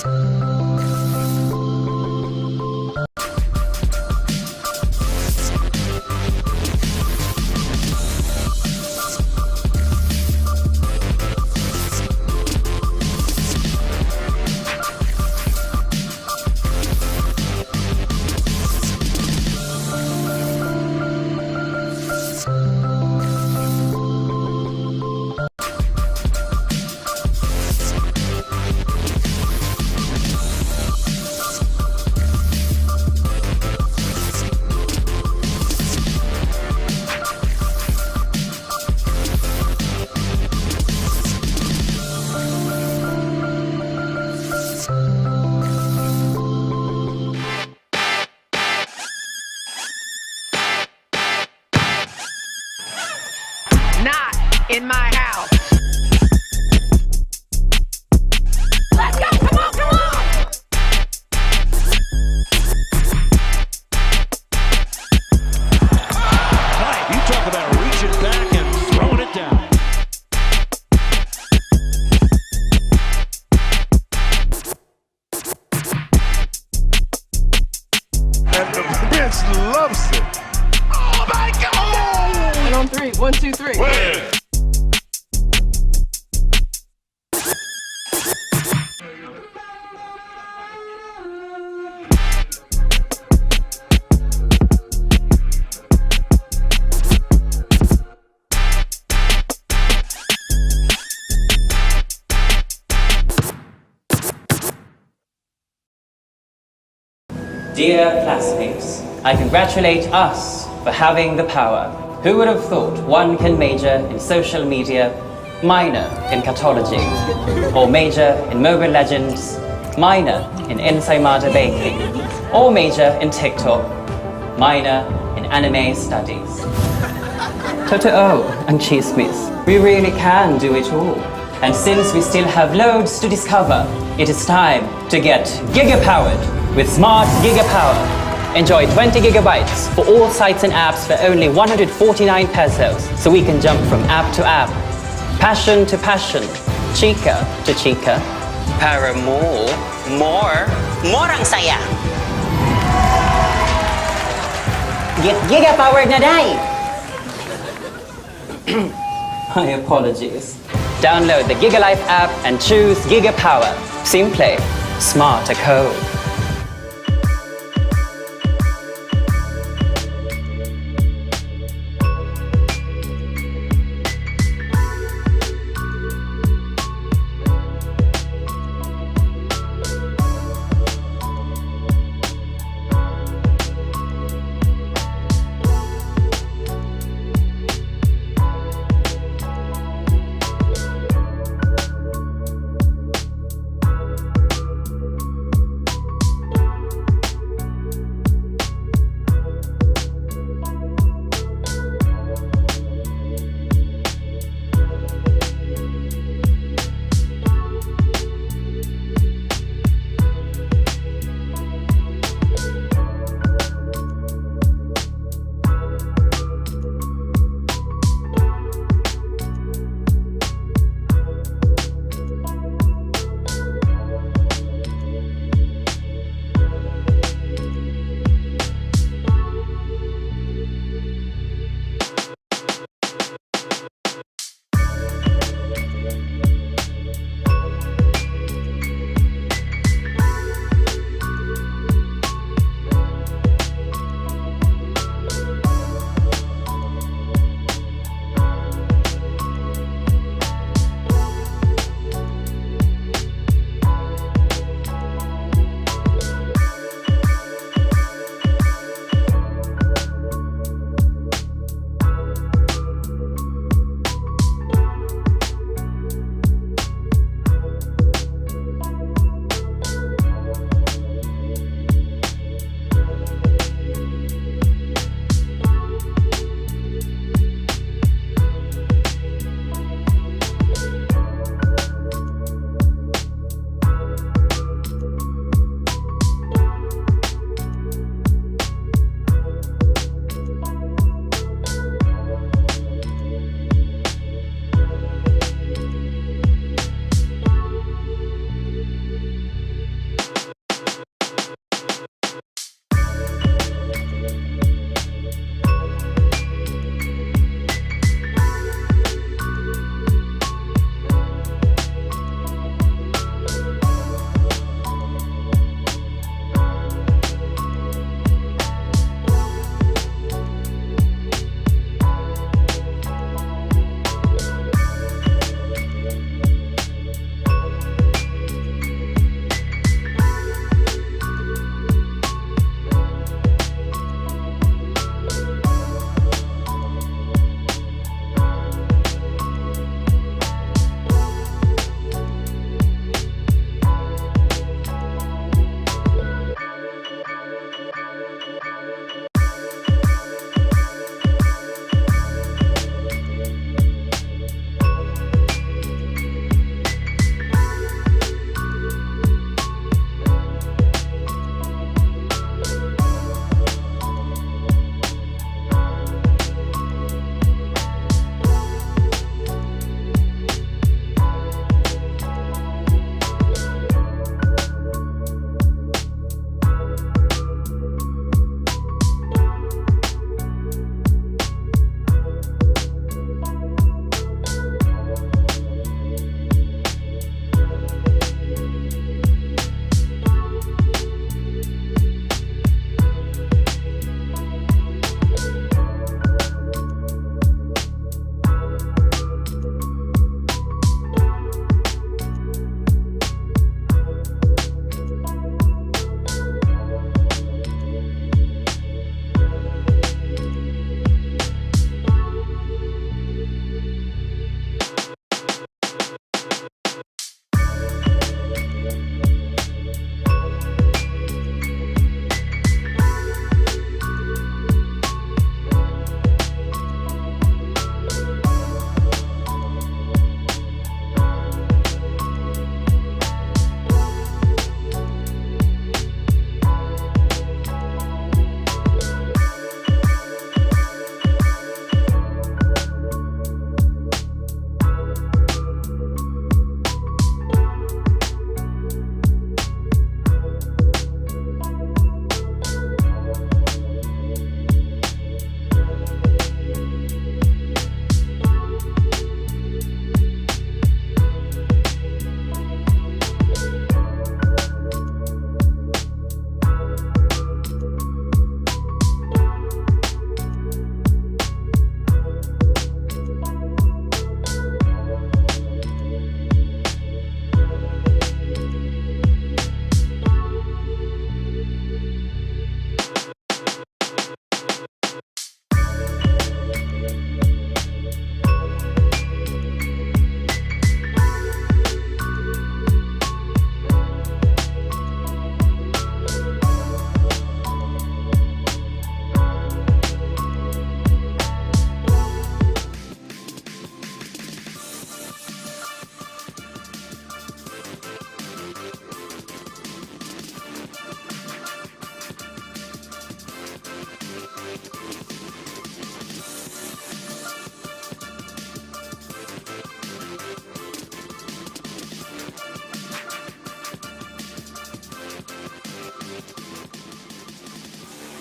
Not in my house. Let's go! Come on, come on! Tight. You talk about reaching back and throwing it down. And the bench loves it. Oh my God! And on three. 1, 2, 3. Win. Dear classmates, I congratulate us for having the power. Who would have thought one can major in social media, minor in catology, or major in Mobile Legends, minor in ensaymada baking, or major in TikTok, minor in anime studies. Totoo and chismis, we really can do it all. And since we still have loads to discover, it is time to get giga-powered with Smart Gigapower. Enjoy 20 gigabytes for all sites and apps for only 149 pesos, so we can jump from app to app, passion to passion, chica to chica, para more Ang saya. get giga-powered na day! My apologies. Download the GigaLife app and choose Gigapower. Simple, smart code.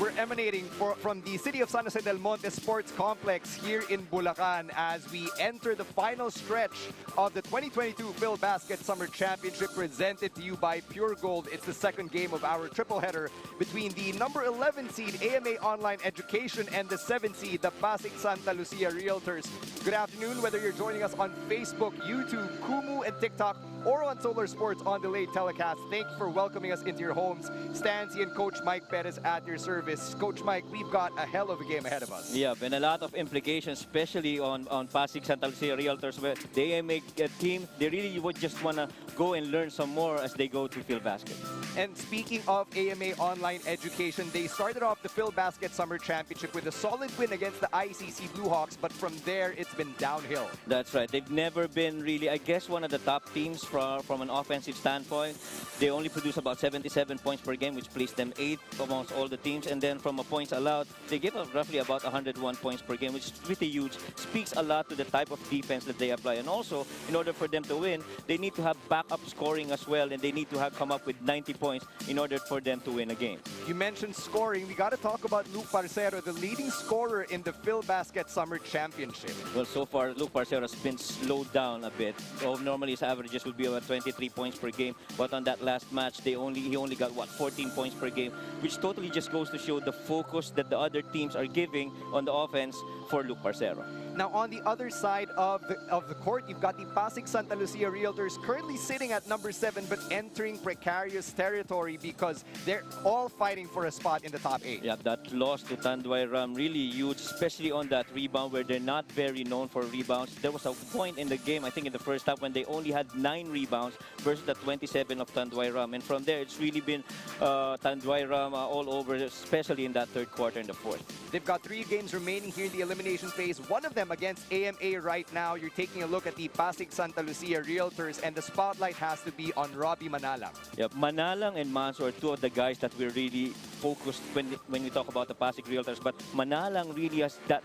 We're emanating from the city of San Jose del Monte Sports Complex here in Bulacan as we enter the final stretch of the 2022 PhilBasket Summer Championship presented to you by Pure Gold. It's the second game of our triple header between the number 11 seed AMA Online Education and the 7th seed, the Pasig Santa Lucia Realtors. Good afternoon, whether you're joining us on Facebook, YouTube, Kumu, and TikTok, or on Solar Sports on delayed telecast. Thank you for welcoming us into your homes. Stancy and Coach Mike Perez at your service. Coach Mike, we've got a hell of a game ahead of us. Yeah, and a lot of implications, especially on Pasig Santa Lucia Realtors, where the AMA team, they really would just want to go and learn some more as they go to PhilBasket. And speaking of AMA Online Education, they started off the PhilBasket Summer Championship with a solid win against the ICC Bluehawks, but from there, it's been downhill. That's right. They've never been really, I guess, one of the top teams from an offensive standpoint. They only produce about 77 points per game, which placed them 8th amongst all the teams. And then from a points allowed, they give up roughly about 101 points per game, which is pretty huge. Speaks a lot to the type of defense that they apply. And also, in order for them to win, they need to have backup scoring as well, and they need to have come up with 90 points in order for them to win a game. You mentioned scoring. We got to talk about Luke Parcero, the leading scorer in the PhilBasket Summer Championship. Well, so far, Luke Parcero has been slowed down a bit. So normally his averages would be about 23 points per game, but on that last match, he only got, 14 points per game, which totally just goes to show the focus that the other teams are giving on the offense for Luke Parcero. Now, on the other side of the court, you've got the Pasig Santa Lucia Realtors currently sitting at number 7, but entering precarious territory because they're all fighting for a spot in the top 8. Yeah, that loss to Tanduay Ram really huge, especially on that rebound where they're not very known for rebounds. There was a point in the game, I think in the first half, when they only had 9 rebounds versus the 27 of Tanduay Ram. And from there, it's really been Tanduay Ram all over, especially in that third quarter and the fourth. They've got 3 games remaining here in the elimination phase. One of them against AMA right now. You're taking a look at the Pasig Santa Lucia Realtors, and the spotlight has to be on Robbie Manalang. Yep, Manalang and Manzo are two of the guys that we're really focused when we talk about the Pasig Realtors. But Manalang really has got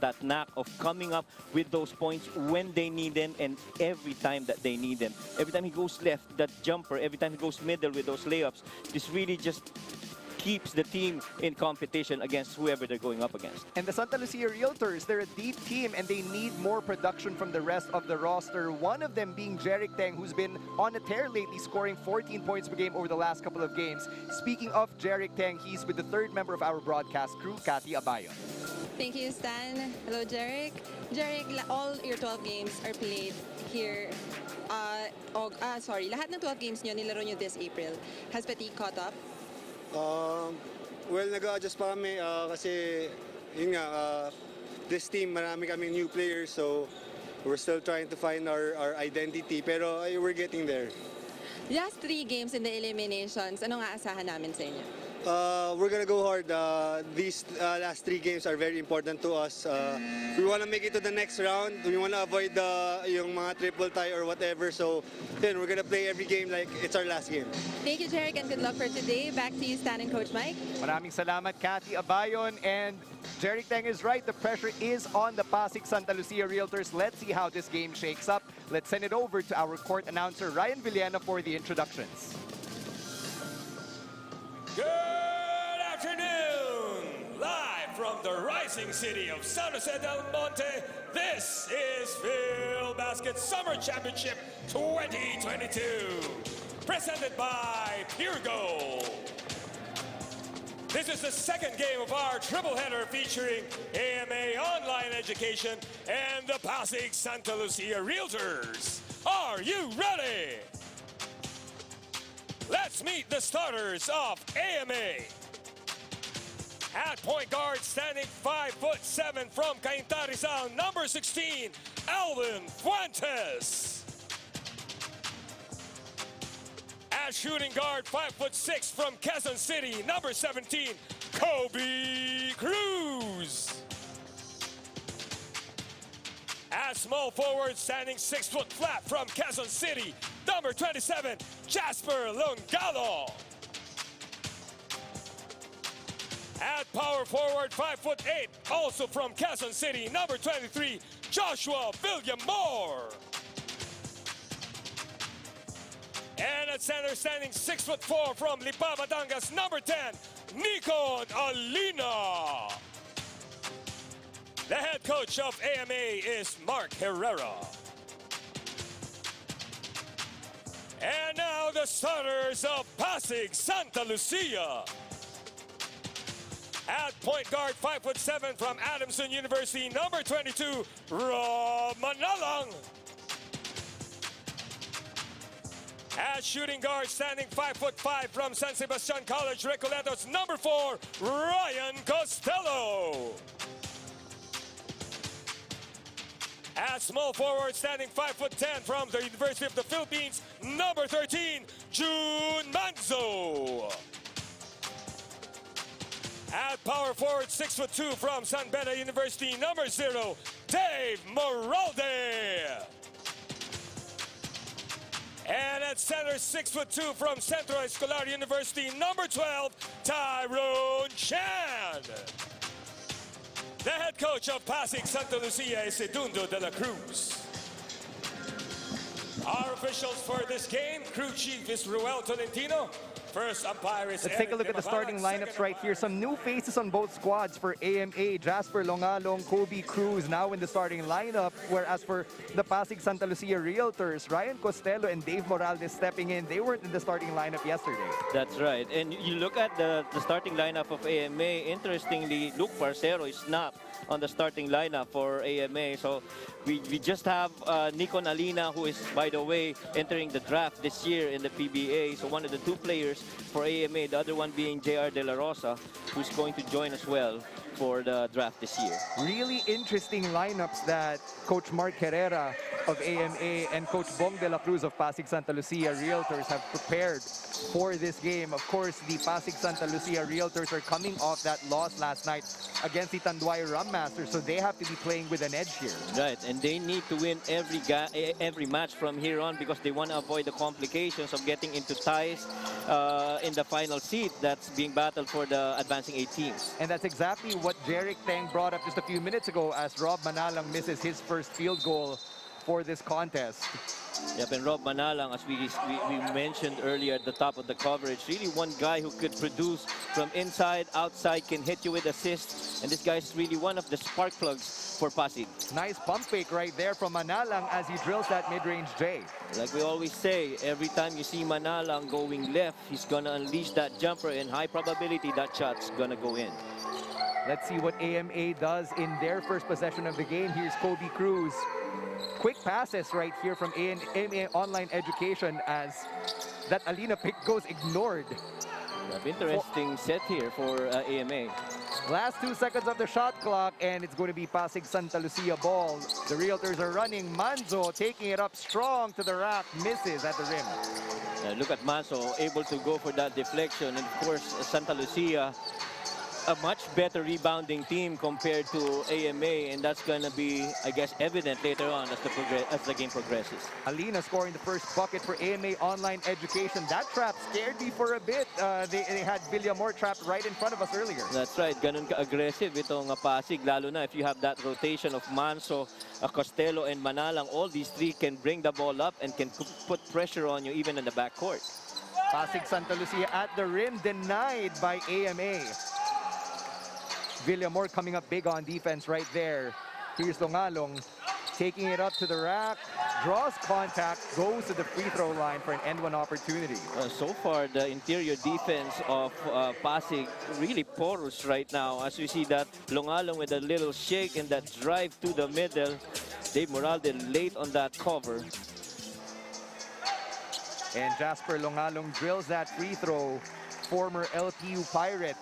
that knack of coming up with those points when they need them and every time that they need them. Every time he goes left, that jumper, every time he goes middle with those layups, this really just keeps the team in competition against whoever they're going up against. And the Santa Lucia Realtors, they're a deep team and they need more production from the rest of the roster. One of them being Jeric Teng, who's been on a tear lately, scoring 14 points per game over the last couple of games. Speaking of Jeric Teng, he's with the 3rd member of our broadcast crew, Cathy Abayon. Thank you, Stan. Hello, Jeric. Jeric, all your 12 games are played here. Lahat ng 12 games nyo, nilaro nyo this April. Has fatigue caught up? Well, nag-adjust pa kami kasi yun nga, this team, marami kaming new players, so we're still trying to find our identity, pero we're getting there. Last 3 games in the eliminations, anong aasahan namin sa inyo? We're gonna go hard. These last 3 games are very important to us. We want to make it to the next round. We want to avoid yung mga triple tie or whatever. So then we're gonna play every game like it's our last game. Thank you, Jeric, and good luck for today. Back to you, Stan and Coach Mike. Maraming salamat, Cathy Abayon. And Jeric Teng is right. The pressure is on the Pasig Santa Lucia Realtors. Let's see how this game shakes up. Let's send it over to our court announcer, Ryan Villena, for the introductions. Good afternoon! Live from the rising city of San Jose del Monte, this is PhilBasket Summer Championship 2022, presented by Pure Gold. This is the second game of our triple header featuring AMA Online Education and the Pasig Santa Lucia Realtors. Are you ready? Let's meet the starters of AMA. At point guard, standing 5'7" from Cainta Rizal, number 16, Alvin Fuentes. At shooting guard, 5'6" from Quezon City, number 17, Kobe Cruz. At small forward, standing 6 foot flat from Quezon City, number 27, Jasper Longalo. At power forward, 5'8", also from Quezon City, number 23, Joshua Villamor. And at center, standing 6'4" from Lipa, Batangas, number 10, Nikon Alina. The head coach of AMA is Mark Herrera. And now the starters of Pasig Santa Lucia. At point guard, 5'7" from Adamson University, number 22, Rob Manalang. At shooting guard, standing 5'5" from San Sebastian College, Recoletos, number 4, Ryan Costello. At small forward, standing 5'10" from the University of the Philippines, number 13, Jun Manzo. At power forward, 6'2" from San Beda University, number 0, Dave Moralde. And at center, 6'2" from Centro Escolar University, number 12, Tyrone Chan. The head coach of Pasig Santa Lucia is Edundo de la Cruz. Our officials for this game, crew chief is Ruel Tolentino. First umpire is Let's take a look at the starting lineups right here. Some new faces on both squads for AMA. Jasper Longalong, Kobe Cruz now in the starting lineup. Whereas for the Pasig Santa Lucia Realtors, Ryan Costello and Dave Moralde stepping in. They weren't in the starting lineup yesterday. That's right. And you look at the starting lineup of AMA. Interestingly, Luke Parcero is not on the starting lineup for AMA. So we just have Nikon Alina, who is, by the way, entering the draft this year in the PBA. So one of the two players for AMA, the other one being JR De La Rosa, who's going to join as well for the draft this year. Really interesting lineups that Coach Mark Herrera of AMA and Coach Bong De La Cruz of Pasig Santa Lucia Realtors have prepared for this game. Of course, the Pasig Santa Lucia Realtors are coming off that loss last night against the Tanduay Rum Masters, so they have to be playing with an edge here. Right, and they need to win every match from here on because they want to avoid the complications of getting into ties in the final seed that's being battled for the advancing 8 teams. And that's exactly what Jeric Teng brought up just a few minutes ago as Rob Manalang misses his first field goal for this contest. Yep, and Rob Manalang, as we mentioned earlier at the top of the coverage, really one guy who could produce from inside, outside, can hit you with assists, and this guy is really one of the spark plugs for Pasig. Nice pump fake right there from Manalang as he drills that mid-range J. Like we always say, every time you see Manalang going left, he's gonna unleash that jumper, and high probability that shot's gonna go in. Let's see what AMA does in their first possession of the game. Here's Kobe Cruz. Quick passes right here from AMA Online Education as that Alina pick goes ignored. Interesting set here for AMA. Last 2 seconds of the shot clock, and it's going to be Pasig Santa Lucia ball. The Realtors are running. Manzo taking it up strong to the rack, misses at the rim. Look at Manzo, able to go for that deflection. And of course, Santa Lucia, a much better rebounding team compared to AMA, and that's going to be, I guess, evident later on as the game progresses. Alina scoring the first bucket for AMA Online Education. That trap scared me for a bit. They had Villamor trapped right in front of us earlier. That's right. Ganun ka-aggressive itong Pasig, lalo na if you have that rotation of Manzo, Costello, and Manalang. All these three can bring the ball up and can put pressure on you even in the backcourt. Pasig Santa Lucia at the rim, denied by AMA. Villamor coming up big on defense right there. Here's Longalong taking it up to the rack, draws contact, goes to the free throw line for an end one opportunity. So far, the interior defense of Pasig really porous right now. As we see that Longalong with a little shake and that drive to the middle. Dave Moralde late on that cover. And Jasper Longalong drills that free throw. Former LPU Pirate.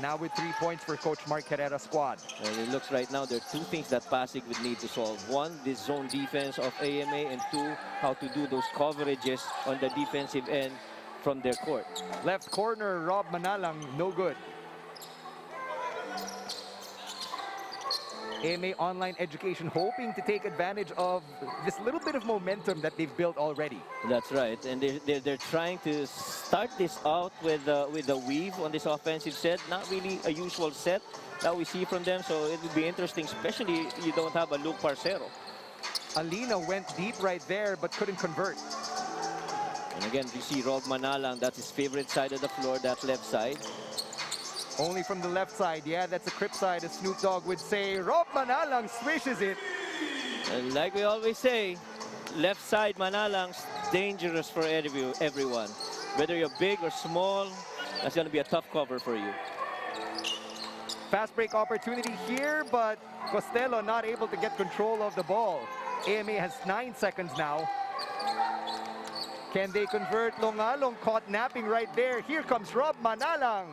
Now with 3 points for Coach Mark Herrera's squad. Well, it looks right now there are two things that Pasig would need to solve. One, this zone defense of AMA, and two, how to do those coverages on the defensive end from their court. Left corner, Rob Manalang, no good. AMA Online Education hoping to take advantage of this little bit of momentum that they've built already. That's right, and they're trying to start this out with a weave on this offensive set. Not really a usual set that we see from them, so it would be interesting, especially you don't have a Luke Parcero. Alina went deep right there, but couldn't convert. And again, you see Rob Manalang, that's his favorite side of the floor, that left side. Only from the left side. Yeah, that's a crip side, as Snoop Dogg would say. Rob Manalang swishes it. And like we always say, left side Manalang's dangerous for everyone. Whether you're big or small, that's going to be a tough cover for you. Fast break opportunity here, but Costello not able to get control of the ball. AMA has 9 seconds now. Can they convert? Longalong caught napping right there. Here comes Rob Manalang.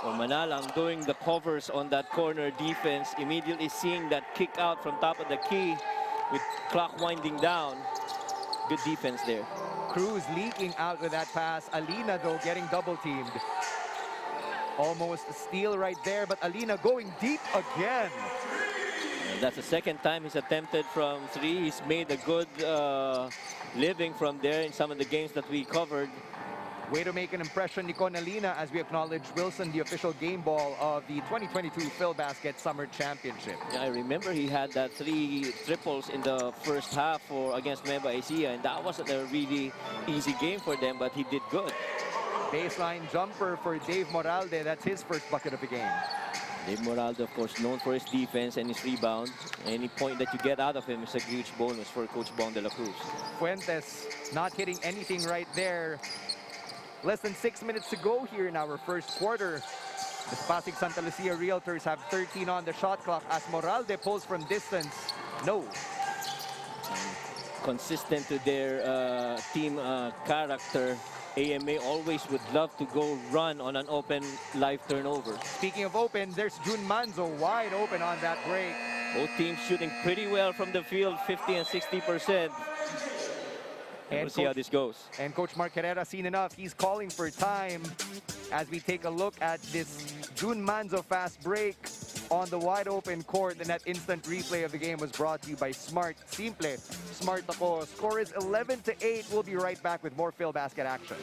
Well, Manalang doing the covers on that corner defense, immediately seeing that kick out from top of the key with clock winding down. Good defense there. Cruz leaking out with that pass. Alina, though, getting double teamed. Almost a steal right there, but Alina going deep again. And that's the second time he's attempted from 3. He's made a good living from there in some of the games that we covered. Way to make an impression, Nicon Alina, as we acknowledge Wilson, the official game ball of the 2022 Phil Basket Summer Championship. Yeah, I remember he had that 3 triples in the first half against Nueva Ecija, and that wasn't a really easy game for them, but he did good. Baseline jumper for Dave Moralde. That's his first bucket of the game. Dave Moralde, of course, known for his defense and his rebound. Any point that you get out of him is a huge bonus for Coach Bong de la Cruz. Fuentes not hitting anything right there. Less than 6 minutes to go here in our first quarter. The Pasig Santa Lucia Realtors have 13 on the shot clock as Moralde pulls from distance. No. Consistent to their team character, AMA always would love to go run on an open live turnover. Speaking of open, there's Jun Manzo wide open on that break. Both teams shooting pretty well from the field, 50 and 60%. And we'll see how this goes. And Coach Mark Herrera seen enough. He's calling for time as we take a look at this Jun Manzo fast break on the wide open court. And that instant replay of the game was brought to you by Smart. Simple. Smart ako. Score is 11-8. We'll be right back with more Phil Basket action.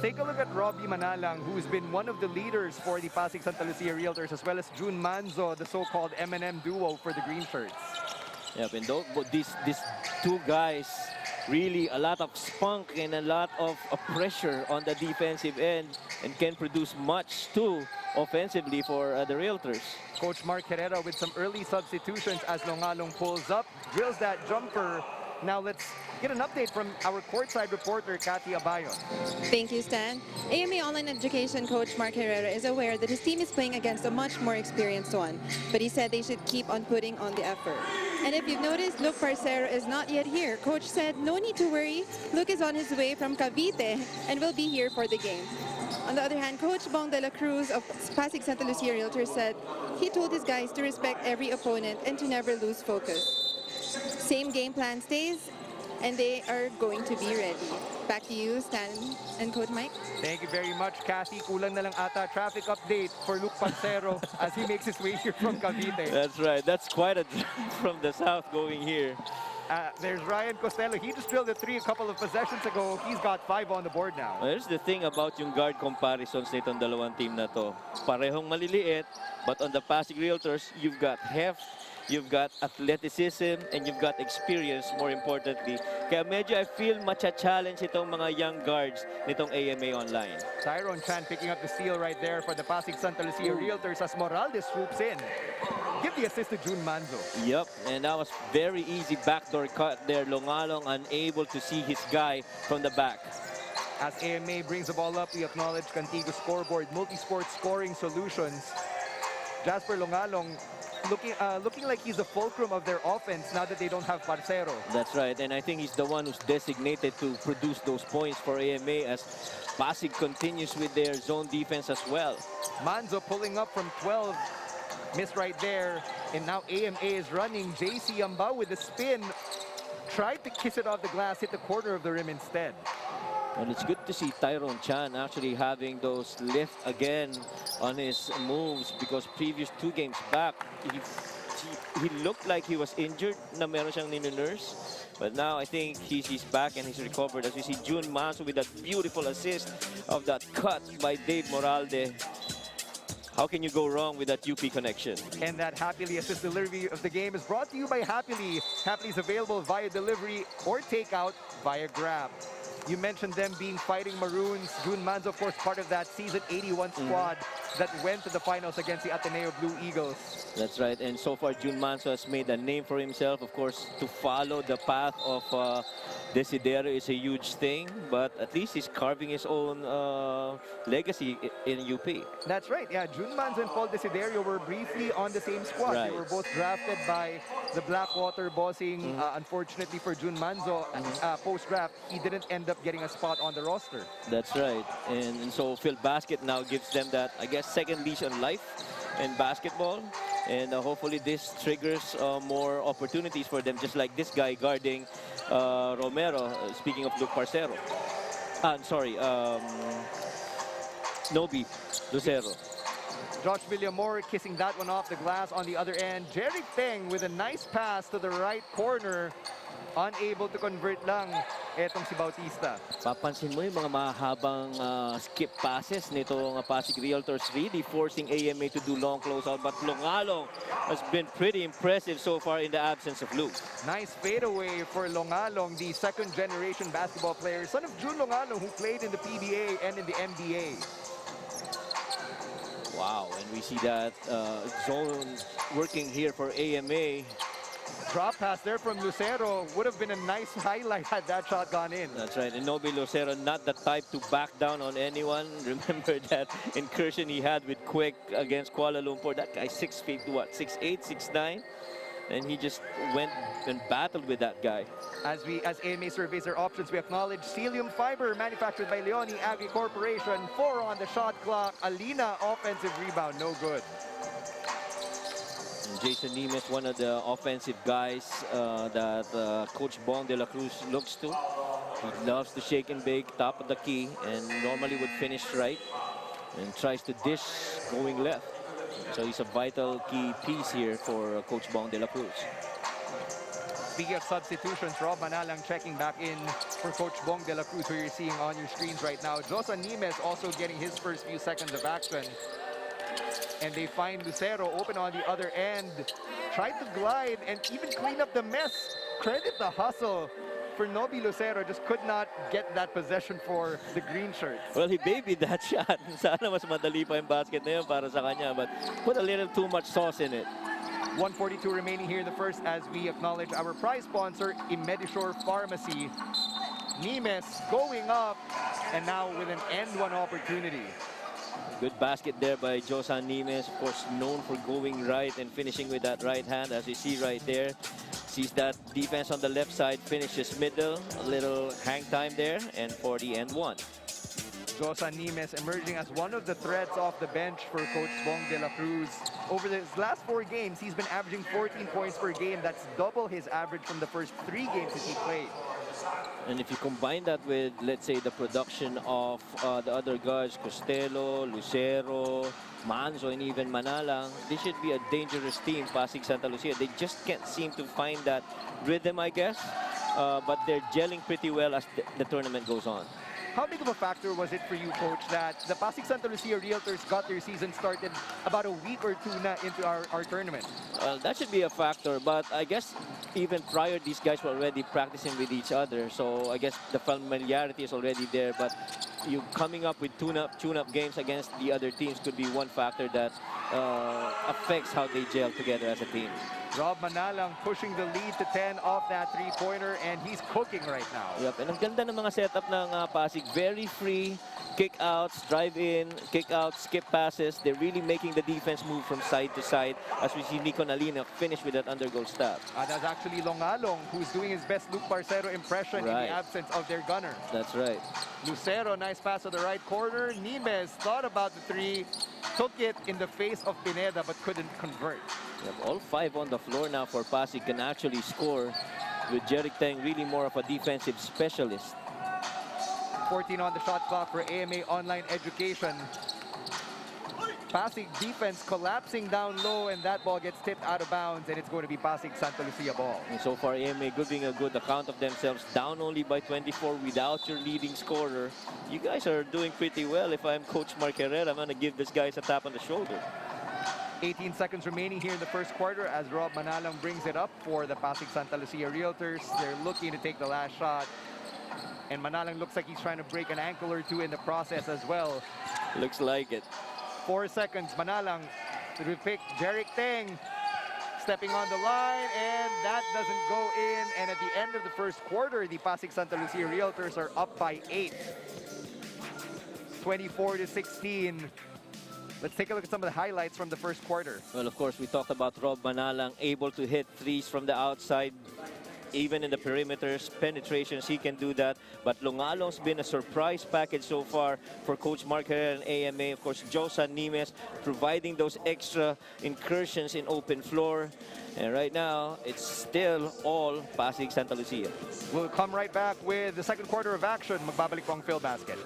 Take a look at Robbie Manalang, who's been one of the leaders for the Pasig Santa Lucia Realtors, as well as Jun Manzo, the so-called M&M duo for the Green Shirts. Yep, and these 2 guys, really a lot of spunk and a lot of pressure on the defensive end and can produce much too offensively for the Realtors. Coach Mark Herrera with some early substitutions as Longalong pulls up, drills that jumper. Now let's get an update from our courtside reporter, Cathy Abayon. Thank you, Stan. AMA Online Education coach Mark Herrera is aware that his team is playing against a much more experienced one, but he said they should keep on putting on the effort. And if you've noticed, Luke Parcero is not yet here. Coach said, no need to worry. Luke is on his way from Cavite and will be here for the game. On the other hand, Coach Bong de la Cruz of Pasig Santa Lucia Realtors said he told his guys to respect every opponent and to never lose focus. Same game plan stays, and they are going to be ready. Back to you, Stan and Coach Mike. Thank you very much, Cathy. Kulang na lang ata traffic update for Luke Parcero as he makes his way here from Cavite. That's right. That's quite a drive from the south going here. There's Ryan Costello. He just drilled a 3 a couple of possessions ago. He's got 5 on the board now. Well, here's the thing about yung guard comparisons nitong dalawang team na to. Parehong maliliit, but on the Pasig Realtors, you've got heft, you've got athleticism, and you've got experience, more importantly. Kaya medyo I feel matcha-challenge itong mga young guards nitong AMA Online. Tyrone Chan picking up the steal right there for the Pasig Santa Lucia Realtors as Moralde swoops in. Give the assist to Jun Manzo. Yep, and that was very easy backdoor cut there. Longalong unable to see his guy from the back. As AMA brings the ball up, we acknowledge Contigo Scoreboard, multi-sport scoring solutions. Jasper Longalong looking like he's the fulcrum of their offense now that they don't have Parcero. That's right, and I think he's the one who's designated to produce those points for AMA as Pasig continues with their zone defense as well. Manzo pulling up from 12. Missed right there. And now AMA is running. JC Ambao with the spin. Tried to kiss it off the glass, hit the corner of the rim instead. And it's good to see Tyrone Chan actually having those lift again on his moves, because previous 2 games back, he looked like he was injured na meron siyang ninunurse. But now I think he's back and he's recovered. As we see Jun Manzo with that beautiful assist of that cut by Dave Moralde. How can you go wrong with that UP connection? And that Happily assist delivery of the game is brought to you by Happily. Happily is available via delivery or takeout via Grab. You mentioned them being Fighting Maroons. Jun Manzo, of course, part of that season 81 squad that went to the finals against the Ateneo Blue Eagles. That's right. And so far, Jun Manzo has made a name for himself. Of course, to follow the path of Desiderio is a huge thing, but at least he's carving his own legacy in UP. That's right. Yeah, Jun Manzo and Paul Desiderio were briefly on the same squad. Right. They were both drafted by the Blackwater Bossing. Unfortunately for Jun Manzo, post-draft, he didn't end up getting a spot on the roster. That's right. And so Phil Basket now gives them that, I guess, second leash on life in basketball. And hopefully this triggers more opportunities for them, just like this guy guarding Romero, speaking of Luke Parcero. I'm sorry, Nobi Lucero. Josh Villamor kissing that one off the glass on the other end. Jeric Teng with a nice pass to the right corner. Unable to convert lang etong si Bautista. Papansin mo yung mga mahabang skip passes nitong Pasig Realtors, really forcing AMA to do long closeout. But Longalong has been pretty impressive so far in the absence of Luke. Nice fadeaway for Longalong, the second-generation basketball player, son of Jun Longalong, who played in the PBA and in the NBA. Wow, and we see that zone working here for AMA. Drop pass there from Lucero would have been a nice highlight had that shot gone in. That's right, and Nobi Lucero not the type to back down on anyone. Remember that incursion he had with Quick against Kuala Lumpur. That guy 6 feet, what, 6'8", 6'9"? And he just went and battled with that guy. As AMA surveys their options, we acknowledge Celium Fiber, manufactured by Leone Agri Corporation. 4 on the shot clock. Alina, offensive rebound, no good. And Jason Nemes, one of the offensive guys that Coach Bong de la Cruz looks to. He loves to shake and bake, top of the key, and normally would finish right. And tries to dish going left. So he's a vital key piece here for Coach Bong de la Cruz. Speaking of substitutions, Rob Manalang checking back in for Coach Bong de la Cruz, who you're seeing on your screens right now. Josan Nemes also getting his first few seconds of action. And they find Lucero open on the other end. Tried to glide and even clean up the mess. Credit the hustle for Nobi Lucero, just could not get that possession for the green shirts. Well, he babied that shot. Sana mas madali pa yung basket na yun para sa kanya, but put a little too much sauce in it. 1:42 remaining here in the first as we acknowledge our prize sponsor, Imedisure Pharmacy. Nemes going up, and now with an end-one opportunity. Good basket there by Josan Nemes, of course known for going right and finishing with that right hand, as you see right there. Sees that defense on the left side, finishes middle, a little hang time there, and for the end one. Josan Nemes emerging as one of the threats off the bench for Coach Bong de la Cruz. Over his last 4 games, he's been averaging 14 points per game. That's double his average from the first 3 games that he played. And if you combine that with, let's say, the production of the other guards, Costello, Lucero, Manzo, and even Manalang, this should be a dangerous team, Pasig Santa Lucia. They just can't seem to find that rhythm, I guess. But they're gelling pretty well as the tournament goes on. How big of a factor was it for you, Coach, that the Pasig Santa Lucia Realtors got their season started about a week or 2 na into our tournament? Well, that should be a factor, but I guess even prior, these guys were already practicing with each other. So I guess the familiarity is already there, but you coming up with tune-up games against the other teams could be one factor that affects how they gel together as a team. Rob Manalang pushing the lead to 10 off that three-pointer, and he's cooking right now. Yep, and ang ganda ng mga setup ng Pasig. Very free, kick-outs, drive-in, kick-outs, skip passes. They're really making the defense move from side to side as we see Nico Nalina finish with that undergoal stab. That's actually Longalong who's doing his best Luke Parcero impression in the absence of their gunner. That's right. Lucero, nice pass to the right corner. Nimes thought about the three, took it in the face of Pineda but couldn't convert. Yep, all 5 on the floor now for Pasig can actually score, with Jeric Teng really more of a defensive specialist. 14 on the shot clock for AMA Online Education. Pasig defense collapsing down low, and that ball gets tipped out of bounds, and it's going to be Pasig Santa Lucia ball. And so far, AMA giving a good account of themselves, down only by 24 without your leading scorer. You guys are doing pretty well. If I'm Coach Mark Herrera, I'm going to give these guys a tap on the shoulder. 18 seconds remaining here in the first quarter as Rob Manalang brings it up for the Pasig Santa Lucia Realtors. They're looking to take the last shot. And Manalang looks like he's trying to break an ankle or two in the process as well. Looks like it. 4 seconds. Manalang to pick Jeric Teng stepping on the line, and that doesn't go in. And at the end of the first quarter, the Pasig Santa Lucia Realtors are up by 8. 24-16. Let's take a look at some of the highlights from the first quarter. Well, of course, we talked about Rob Manalang able to hit threes from the outside. Even in the perimeters, penetrations, he can do that. But Longalong's been a surprise package so far for Coach Mark Herrera and AMA. Of course, Josan Nimes providing those extra incursions in open floor. And right now, it's still all Pasig Santa Lucia. We'll come right back with the second quarter of action. Magbabalik po ang Phil Basket.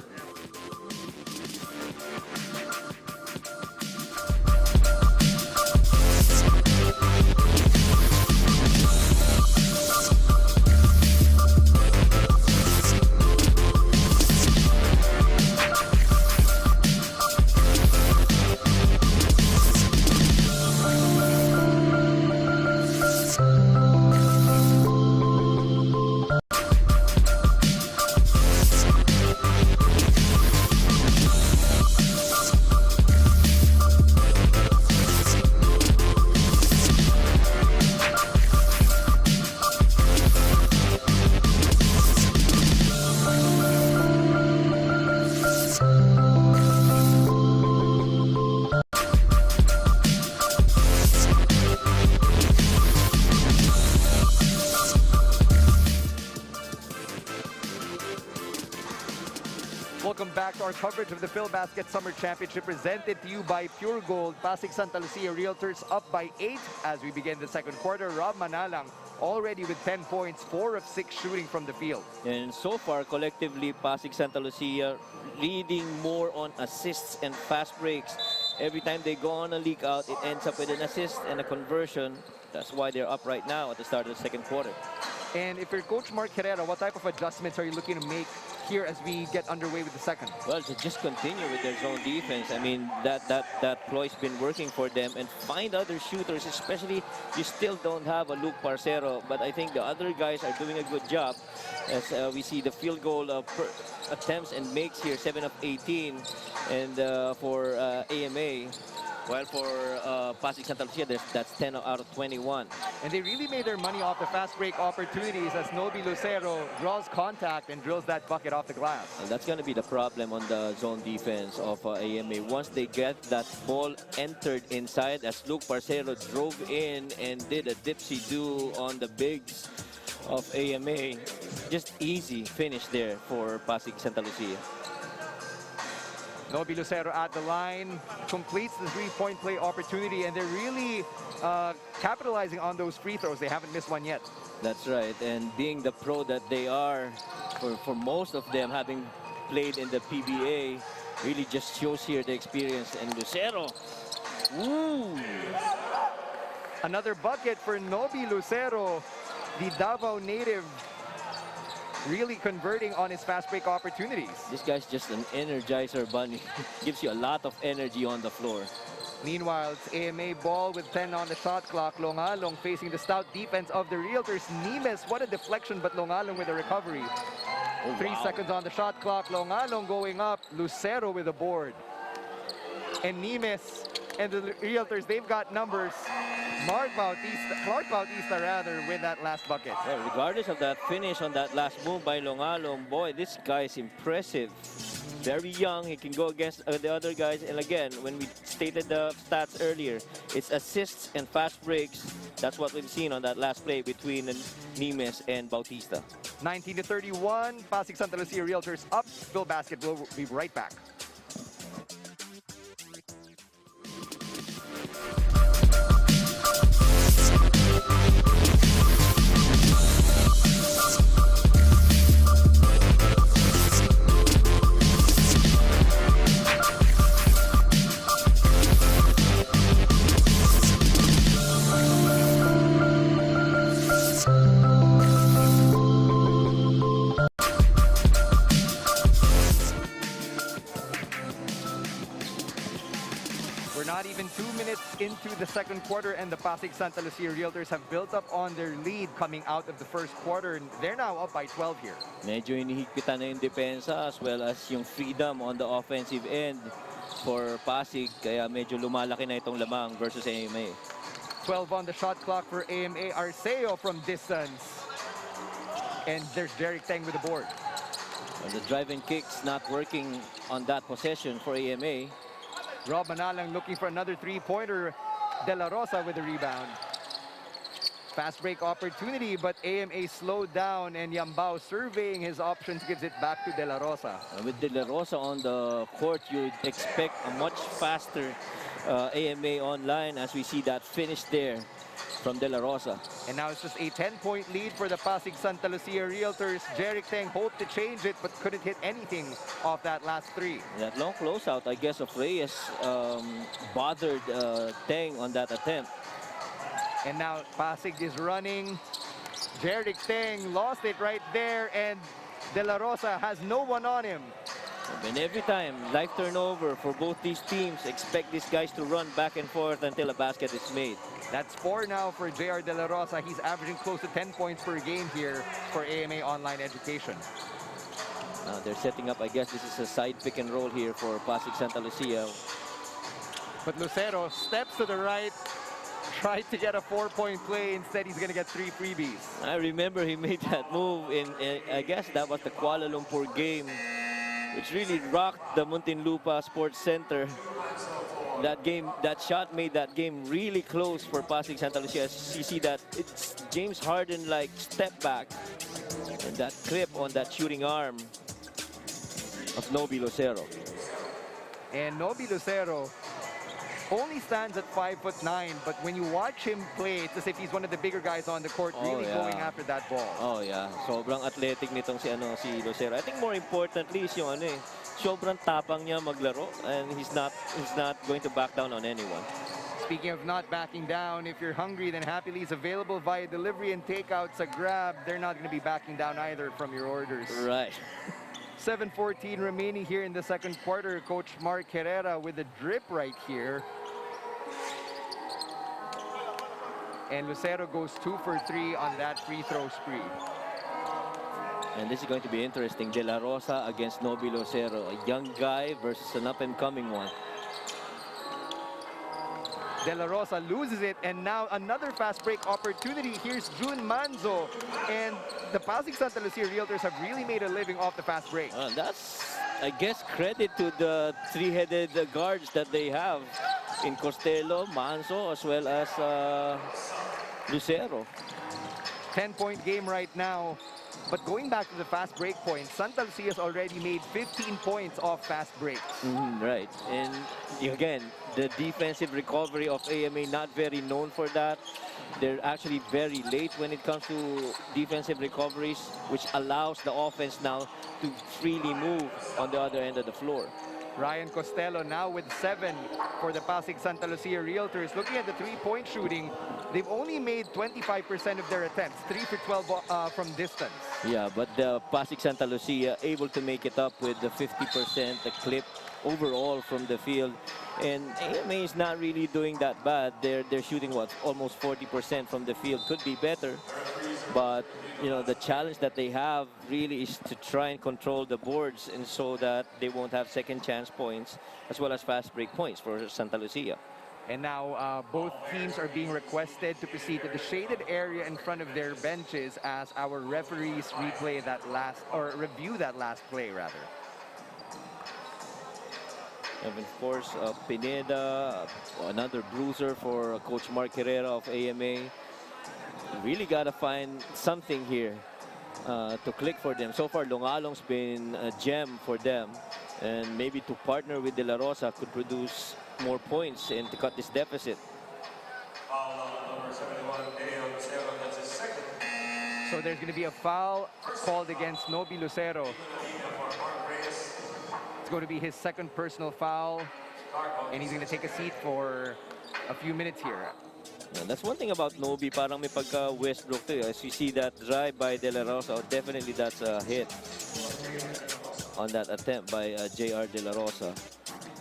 Welcome back to our coverage of the Phil Basket Summer Championship presented to you by Pure Gold. Pasig Santa Lucia Realtors up by 8 as we begin the second quarter. Rob Manalang already with 10 points, 4 of 6 shooting from the field. And so far, collectively, Pasig Santa Lucia leading more on assists and fast breaks. Every time they go on a leak out, it ends up with an assist and a conversion. That's why they're up right now at the start of the second quarter. And if you're Coach Mark Herrera, what type of adjustments are you looking to make here as we get underway with the second? Well, to just continue with their zone defense. I mean, that ploy's been working for them, and find other shooters, especially you still don't have a Luke Parcero, but I think the other guys are doing a good job as we see the field goal attempts and makes here, 7 of 18, and for AMA. While for Pasig Santa Lucia, that's 10 out of 21. And they really made their money off the fast break opportunities as Aldeo Lucero draws contact and drills that bucket off the glass. And that's going to be the problem on the zone defense of AMA. Once they get that ball entered inside, as Luke Parcero drove in and did a dipsy-do on the bigs of AMA, just easy finish there for Pasig Santa Lucia. Aldeo Lucero at the line, completes the three-point play opportunity, and they're really capitalizing on those free throws. They haven't missed one yet. That's right, and being the pro that they are, for most of them having played in the PBA, really just shows here the experience. And Lucero, ooh! Another bucket for Aldeo Lucero, the Davao native, really converting on his fast break opportunities. This guy's just an energizer bunny. Gives you a lot of energy on the floor. Meanwhile, it's AMA ball with 10 on the shot clock. Longalong facing the stout defense of the Realtors. Nimes, what a deflection, but Longalong with a recovery. Oh, 3 seconds on the shot clock. Longalong going up. Lucero with a board. And Nimes and the Realtors, they've got numbers. Clark Bautista rather, with that last bucket. Well, regardless of that finish on that last move by Longalong, boy, this guy is impressive. Very young, he can go against the other guys. And again, when we stated the stats earlier, it's assists and fast breaks. That's what we've seen on that last play between Nimes and Bautista. 19-31, Pasig Santa Lucia Realtors up. Phil Basket will be right back. Not even 2 minutes into the second quarter, and the Pasig Santa Lucia Realtors have built up on their lead coming out of the first quarter, and they're now up by 12 here. Medyo inihigpitan na yung depensa as well as yung freedom on the offensive end for Pasig, kaya medyo lumalaki na itong lamang versus AMA. 12 on the shot clock for AMA. Arceo from distance, and there's Jeric Teng with the board. Well, the drive and kicks not working on that possession for AMA. Rob Manalang looking for another three-pointer. De La Rosa with the rebound. Fast break opportunity, but AMA slowed down, and Yambao surveying his options gives it back to De La Rosa. With De La Rosa on the court, you'd expect a much faster AMA online as we see that finish there from De La Rosa. And now it's just a 10-point lead for the Pasig Santa Lucia Realtors. Jeric Teng hoped to change it, but couldn't hit anything off that last three. That long closeout, I guess, of Reyes bothered Teng on that attempt. And now Pasig is running. Jeric Teng lost it right there, and De La Rosa has no one on him. And every time, life turnover for both these teams, expect these guys to run back and forth until a basket is made. That's 4 now for JR De La Rosa. He's averaging close to 10 points per game here for AMA Online Education. Now they're setting up, I guess this is a side pick and roll here for Pasig Santa Lucia. But Lucero steps to the right, tried to get a 4-point play. Instead, he's going to get 3 freebies. I remember he made that move in I guess that was the Kuala Lumpur game, which really rocked the Muntinlupa Sports Center. That game, that shot made that game really close for Pasig Santa Lucia. You see that it's James Harden like step back, and that clip on that shooting arm of Nobi Lucero. And Nobi Lucero only stands at 5'9", but when you watch him play, it's as if he's one of the bigger guys on the court, really going after that ball. Oh yeah, sobrang athletic nitong si Lucero. I think more importantly is yung sobrang tapang niya maglaro, and he's not going to back down on anyone. Speaking of not backing down, if you're hungry, then Happily is available via delivery and takeouts. A grab, they're not going to be backing down either from your orders. Right. 7:14 remaining here in the second quarter. Coach Mark Herrera with a drip right here. And Lucero goes 2 for 3 on that free throw spree. And this is going to be interesting. De La Rosa against Nobi Lucero, a young guy versus an up-and-coming one. De La Rosa loses it, and now another fast break opportunity. Here's Jun Manzo, and the Pasig Santa Lucia Realtors have really made a living off the fast break. That's, I guess, credit to the three-headed guards that they have in Costello, Manzo, as well as Lucero. 10-point game right now. But going back to the fast break points, Santa Lucia's already made 15 points off fast breaks. Right. And again, the defensive recovery of AMA, not very known for that. They're actually very late when it comes to defensive recoveries, which allows the offense now to freely move on the other end of the floor. Ryan Costello now with 7 for the Pasig Santa Lucia Realtors. Looking at the three-point shooting, they've only made 25% of their attempts, 3 for 12 from distance. Yeah, but the Pasig Santa Lucia able to make it up with the 50%, the clip overall from the field. And AMA is not really doing that bad. They're shooting what, almost 40% from the field. Could be better, but you know, the challenge that they have really is to try and control the boards, and so that they won't have second chance points as well as fast break points for Santa Lucia. And now both teams are being requested to proceed to the shaded area in front of their benches as our referees replay that last, or review that last play rather. And of course, Pineda, another bruiser for Coach Mark Herrera of AMA. Really got to find something here to click for them. So far, Longalong's been a gem for them. And maybe to partner with De La Rosa could produce more points and to cut this deficit. So there's going to be a foul called against Nobi Lucero. It's going to be his second personal foul, and he's going to take a seat for a few minutes here. And that's one thing about Nobi, parang may pagka Westbrook to. As you see that drive by De La Rosa, definitely that's a hit on that attempt by JR De La Rosa.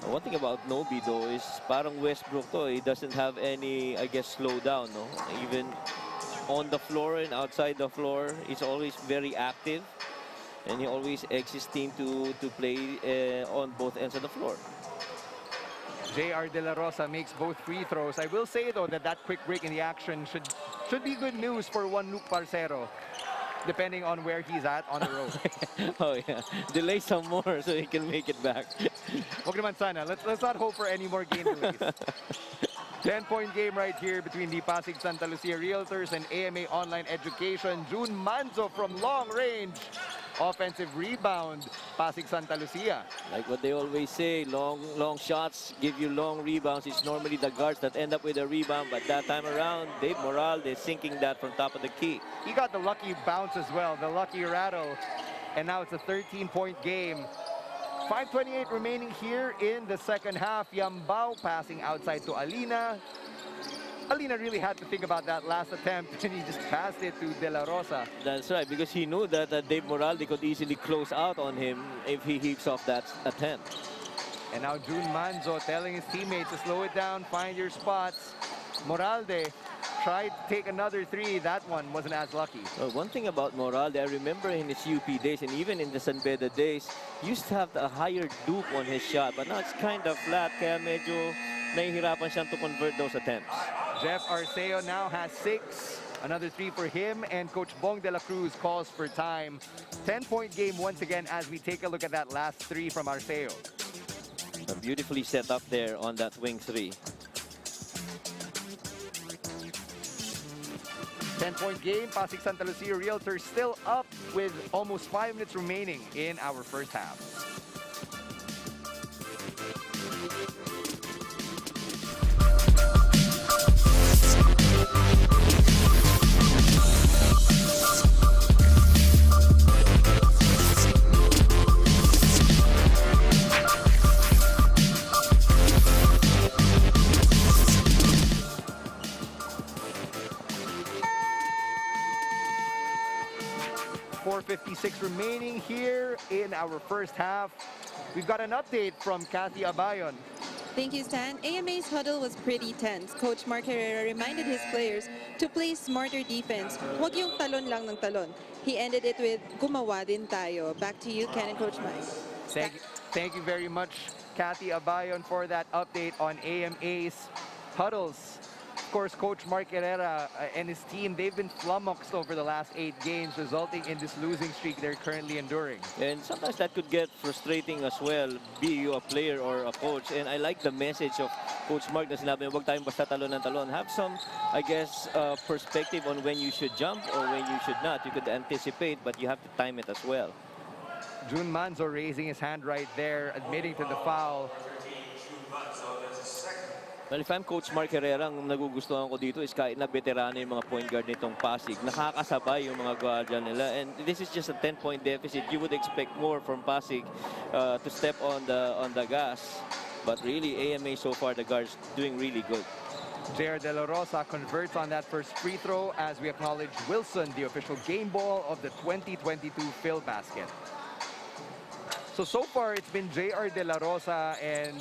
One thing about Nobi though is parang Westbrook to. He doesn't have any, I guess, slowdown. No? Even on the floor and outside the floor, he's always very active. And he always eggs his team to play on both ends of the floor. JR De La Rosa makes both free throws. I will say though that quick break in the action should be good news for one Luke Parcero, depending on where he's at on the road. Oh yeah, delay some more so he can make it back. Wag naman sana. Let's not hope for any more game delays. 10-point game right here between the Pasig Santa Lucia Realtors and AMA Online Education. Jun Manzo from long range. Offensive rebound, Pasig Santa Lucia. Like what they always say, long shots give you long rebounds. It's normally the guards that end up with a rebound, but that time around, Dave Morales is sinking that from top of the key. He got the lucky bounce as well, the lucky rattle. And now it's a 13-point game. 5:28 remaining here in the second half. Yambao passing outside to Alina. Alina really had to think about that last attempt, and he just passed it to De La Rosa. That's right, because he knew that Dave Moralde could easily close out on him if he heaps off that attempt. And now Jun Manzo telling his teammates to slow it down, find your spots. Moralde tried to take another three. That one wasn't as lucky. One thing about Moralde, I remember in his UP days and even in the San Beda days, he used to have a higher dupe on his shot, but now it's kind of flat, kaya medyo nahihirapan siyang to convert those attempts. Jeff Arceo now has 6. Another 3 for him, and Coach Bong de la Cruz calls for time. 10-point game once again as we take a look at that last 3 from Arceo. Beautifully set up there on that wing 3. 10-point game, Pasig Santa Lucia Realtors still up with almost 5 minutes remaining in our first half. .56 remaining here in our first half. We've got an update from Kathy Abayon. Thank you, Stan. AMA's huddle was pretty tense. Coach Mark Herrera reminded his players to play smarter defense. Huwag yung talon lang ng talon. He ended it with, gumawa din tayo. Back to you, Ken and Coach Mike. Thank you very much, Kathy Abayon, for that update on AMA's huddles. Of course, Coach Mark Herrera and his team, they've been flummoxed over the last 8 games, resulting in this losing streak they're currently enduring. And sometimes that could get frustrating as well, be you a player or a coach. And I like the message of Coach Mark na sinabi, huwag tayong basta talon ng talon. Have some, I guess, perspective on when you should jump or when you should not. You could anticipate, but you have to time it as well. Jun Manzo raising his hand right there, admitting to the foul. Well, if I'm Coach Mark Herrera, ang nagugustuhan ko dito is kahit na veterano yung mga point guard nitong Pasig, nakakasabay yung mga guardian nila. And this is just a 10-point deficit. You would expect more from Pasig to step on the gas. But really, AMA so far, the guards doing really good. JR De La Rosa converts on that first free throw as we acknowledge Wilson, the official game ball of the 2022 Phil Basket. So far, it's been JR De La Rosa and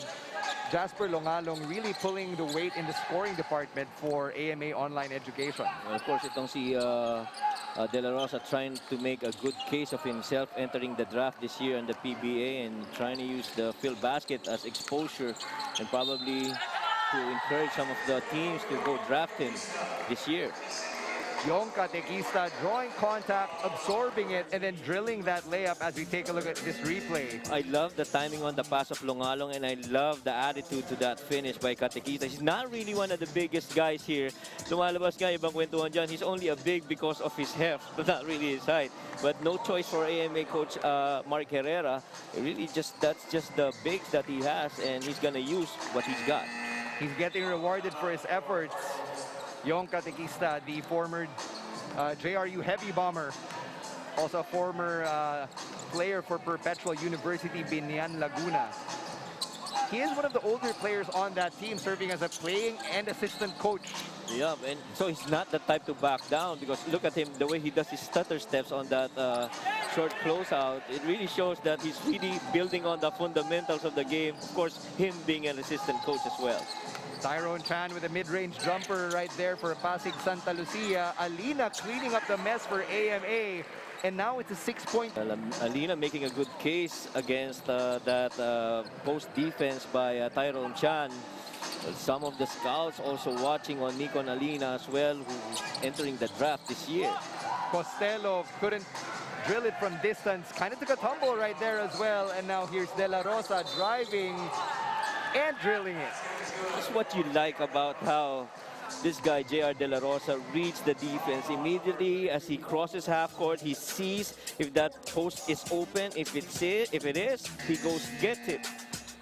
Jasper Longalong really pulling the weight in the scoring department for AMA Online Education. Of course, itong si De La Rosa trying to make a good case of himself entering the draft this year in the PBA and trying to use the Phil Basket as exposure and probably to encourage some of the teams to go draft him this year. Yung Katekista drawing contact, absorbing it, and then drilling that layup as we take a look at this replay. I love the timing on the pass of Longalong, and I love the attitude to that finish by Katekista. He's not really one of the biggest guys here. Lumalabas nga ibang kwentuhan dyan. He's only a big because of his heft, but not really his height. But no choice for AMA coach Mark Herrera. Really, that's just the bigs that he has, and he's gonna use what he's got. He's getting rewarded for his efforts. Yung Katekista, the former JRU heavy bomber, also a former player for Perpetual University Binyan Laguna. He is one of the older players on that team, serving as a playing and assistant coach. Yeah, and so he's not the type to back down, because look at him, the way he does his stutter steps on that short closeout. It really shows that he's really building on the fundamentals of the game. Of course, him being an assistant coach as well. Tyrone Chan with a mid-range jumper right there for Pasig Santa Lucia. Alina cleaning up the mess for AMA. And now it's a 6-point. Alina making a good case against that post defense by Tyrone Chan. Some of the scouts also watching on Nikon Alina as well, who's entering the draft this year. Costello couldn't drill it from distance. Kind of took a tumble right there as well. And now here's De La Rosa driving and drilling it. That's what you like about how this guy, JR De La Rosa, reads the defense. Immediately as he crosses half court, he sees if that post is open. If it is, he goes get it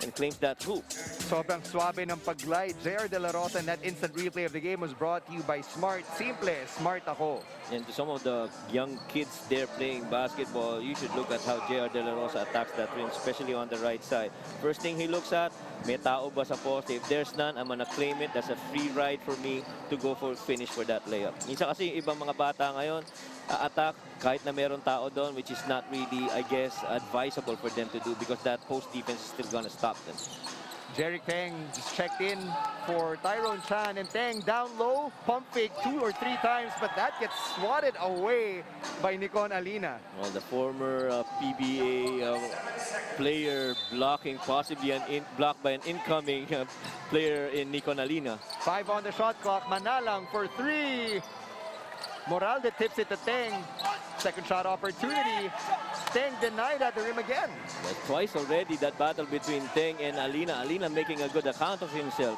and claims that hoop. Sobrang suabe ng pag-glide. JR De La Rosa, and that instant replay of the game was brought to you by Smart. Simple, smart ako. And to some of the young kids there playing basketball, you should look at how JR De La Rosa attacks that rim, especially on the right side. First thing he looks at, may tao ba sa poste? If there's none, I'm gonna claim it. That's a free ride for me to go for finish for that layup. Minsan kasi ibang mga bata ngayon, attack kahit na meron tao doon, which is not really, I guess, advisable for them to do, because that post defense is still gonna stop them. Jeric Teng just checked in for Tyrone Chan, and Teng down low, pump fake 2 or 3 times, but that gets swatted away by Nikon Alina. Well, the former PBA player blocking, possibly blocked by an incoming player in Nikon Alina. 5 on the shot clock. Manalang for 3. Moralde tips it to Teng. Second shot opportunity. Teng denied at the rim again. But twice already that battle between Teng and Alina. Alina making a good account of himself.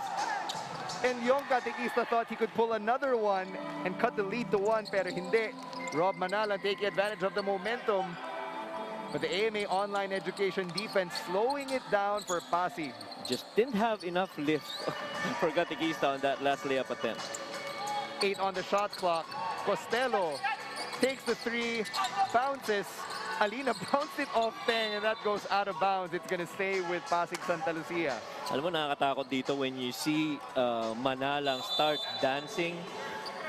And Yung Katekista thought he could pull another one and cut the lead to 1, pero hindi. Rob Manalang taking advantage of the momentum. But the AMA online education defense slowing it down for Pasig. Just didn't have enough lift for Katekista on that last layup attempt. 8 on the shot clock. Costello takes the 3, bounces. Alina bounced it off Teng, and that goes out of bounds. It's gonna stay with Pasig Santa Lucia. Alam mo, nakakatakot dito when you see Manalang start dancing.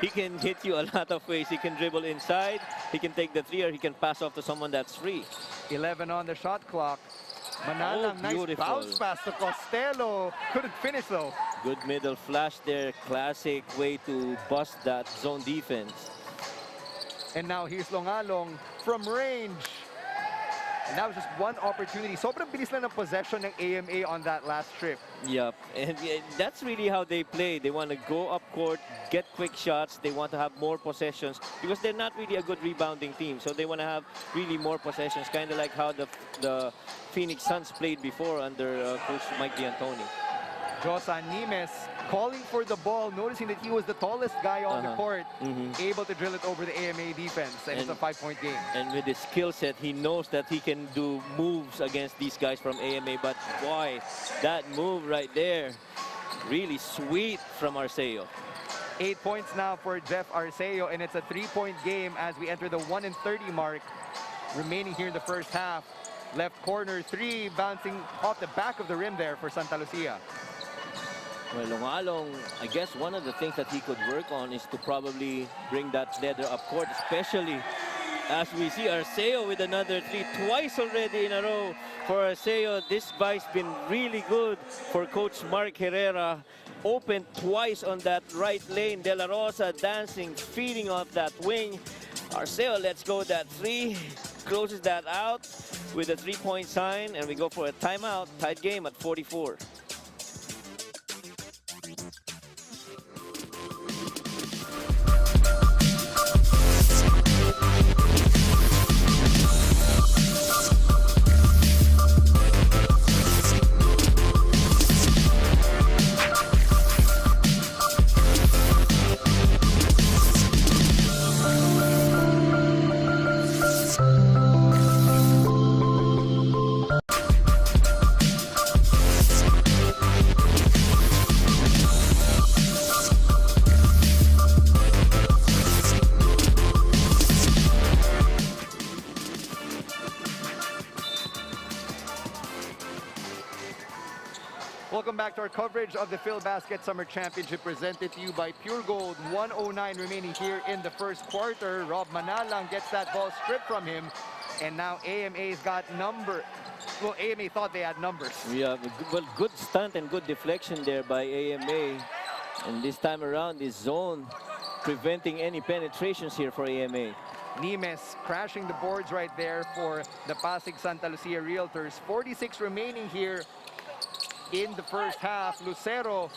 He can hit you a lot of ways. He can dribble inside, he can take the 3, or he can pass off to someone that's free. 11 on the shot clock. Manalang, nice bounce pass to Costello. Couldn't finish though. Good middle flash there. Classic way to bust that zone defense. And now here's Longalong from range. And that was just one opportunity. Sobrang bilis lang ng possession ng AMA on that last trip. Yep, and that's really how they play. They want to go up court, get quick shots. They want to have more possessions because they're not really a good rebounding team. So they want to have really more possessions, kind of like how the Phoenix Suns played before under Coach Mike D'Antoni. Josan Nimes calling for the ball, noticing that he was the tallest guy on the court, able to drill it over the AMA defense, and it's a 5-point game. And with his skill set, he knows that he can do moves against these guys from AMA, but boy, that move right there, really sweet from Arceo. 8 points now for Jeff Arceo, and it's a 3-point game as we enter the 1:30 mark remaining here in the first half. Left corner 3, bouncing off the back of the rim there for Santa Lucia. Well, Longalong, I guess one of the things that he could work on is to probably bring that leather up court, especially as we see Arceo with another 3, twice already in a row for Arceo. This guy's been really good for Coach Mark Herrera. Opened twice on that right lane. De La Rosa dancing, feeding off that wing. Arceo lets go that 3, closes that out with a 3-point sign, and we go for a timeout. Tied game at 44. Welcome back to our coverage of the PhilBasket Summer Championship presented to you by Pure Gold. 1:09 remaining here in the first quarter. Rob Manalang gets that ball stripped from him. And now AMA's got well, AMA thought they had numbers. Yeah, good stunt and good deflection there by AMA. And this time around, this zone preventing any penetrations here for AMA. Nimes crashing the boards right there for the Pasig Santa Lucia Realtors. 46 remaining here in the first half. Lucero,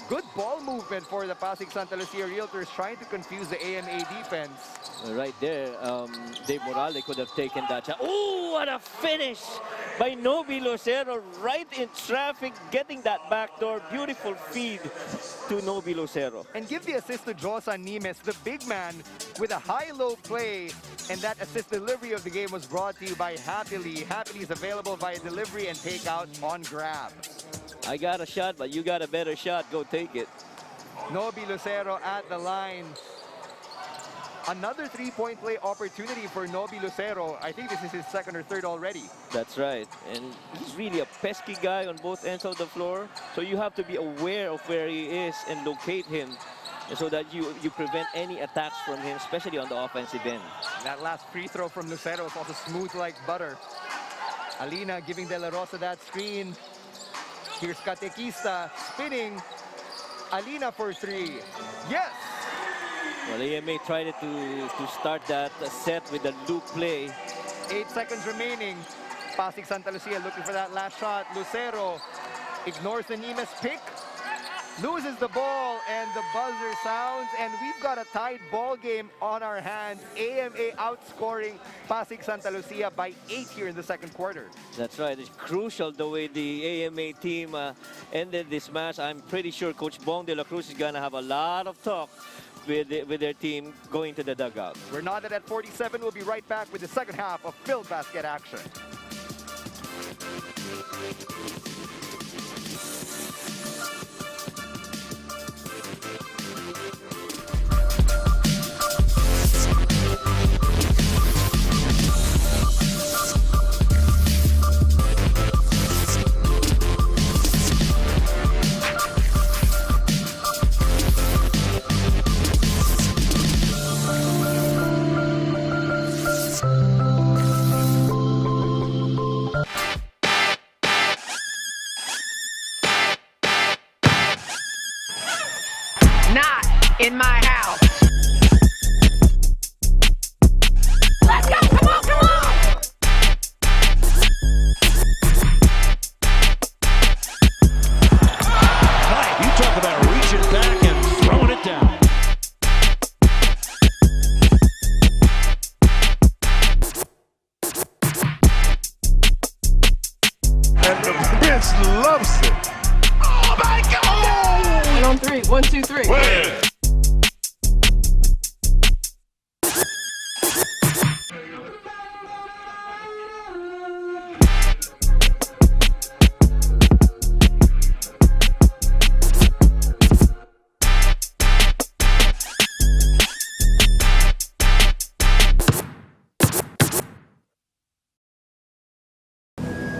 good ball movement for the Pasig Santa Lucia Realtors, trying to confuse the AMA defense. Right there, Dave Morale could have taken that shot. Oh, what a finish by Nobi Lucero, right in traffic, getting that backdoor. Beautiful feed to Nobi Lucero. And give the assist to Josan Nimes, the big man, with a high-low play. And that assist delivery of the game was brought to you by Happily. Happily is available via delivery and takeout on Grab. I got a shot, but you got a better shot. Go take it. Nobi Lucero at the line. Another three-point play opportunity for Nobi Lucero. I think this is his second or third already. That's right. And he's really a pesky guy on both ends of the floor. So you have to be aware of where he is and locate him so that you prevent any attacks from him, especially on the offensive end. That last free throw from Lucero is also smooth like butter. Alina giving De La Rosa that screen. Here's Katekista spinning. Alina for three. Yes! Well, AMA tried to start that set with a loop play. 8 seconds remaining. Pasig Santa Lucia looking for that last shot. Lucero ignores the Nimes pick. Loses the ball and the buzzer sounds, and we've got a tied ball game on our hands. AMA outscoring Pasig Santa Lucia by 8 here in the second quarter. That's right. It's crucial the way the AMA team ended this match. I'm pretty sure Coach Bong de la Cruz is gonna have a lot of talk with their team going to the dugout. We're knotted at 47. We'll be right back with the second half of PhilBasket action. Not in my house. Let's go! Come on, come on! You talk about reaching back and throwing it down. And the bench loves it. Oh my God! 1 on 3. 1, 2, 3. Win.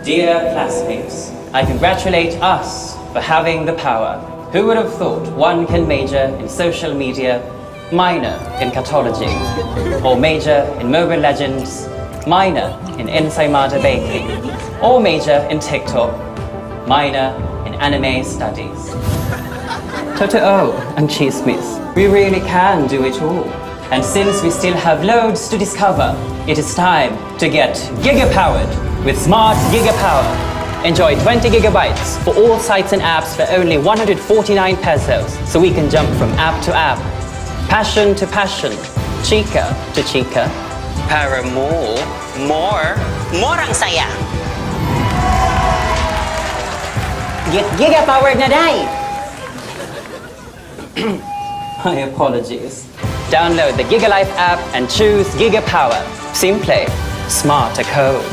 Dear classmates, I congratulate us for having the power. Who would have thought one can major in social media, minor in catology, or major in Mobile Legends, minor in ensaymada baking, or major in TikTok, minor in anime studies. Totoo and chismis, we really can do it all. And since we still have loads to discover, it is time to get giga-powered with Smart Gigapower. Enjoy 20 gigabytes for all sites and apps for only 149 pesos, so we can jump from app to app, passion to passion, chica to chica, para more ang saya. Get giga-powered na day! My apologies. Download the GigaLife app and choose Gigapower. Simple, smart code.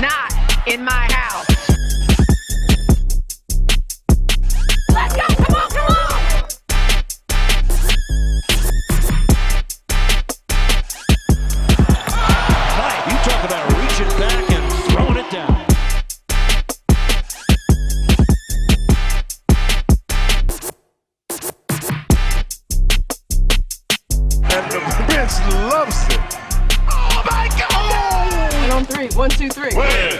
Not in my house. Let's go! Come on, come on! bench loves it. Oh my God! And on three. 1, 2, 3. Win.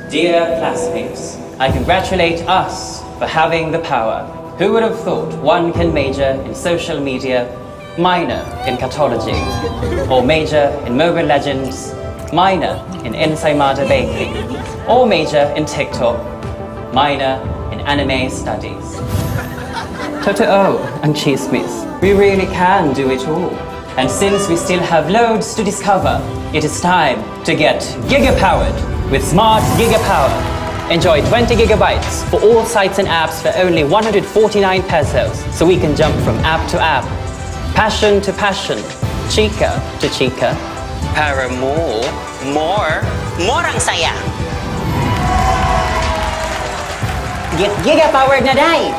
Dear classmates, I congratulate us for having the power. Who would have thought one can major in social media, minor in catology, or major in Mobile Legends, minor in ensaymada baking, or major in TikTok, minor in anime studies. Totoo and chismis, we really can do it all. And since we still have loads to discover, it is time to get giga-powered with Smart Gigapower. Enjoy 20 gigabytes for all sites and apps for only 149 pesos, so we can jump from app to app, passion to passion, chika to chika. Para more ang saya. Get giga-powered na day!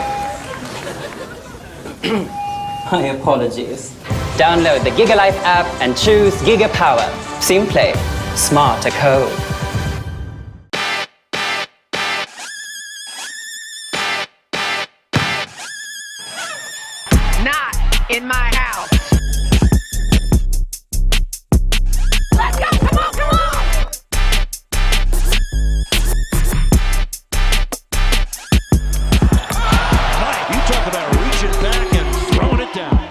My apologies. Download the GigaLife app and choose Gigapower. Simple, smart a code. Not in my house. Let's go! Come on, come on! Mike, you talk about reaching back and throwing it down.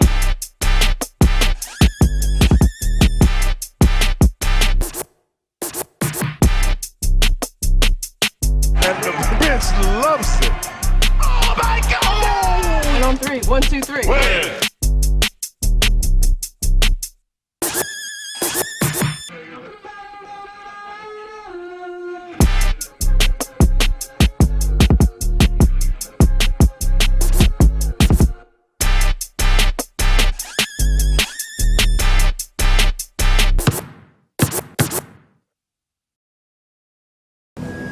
And the bench loves it. Oh my God! And on three. 1, 2, 3. Win.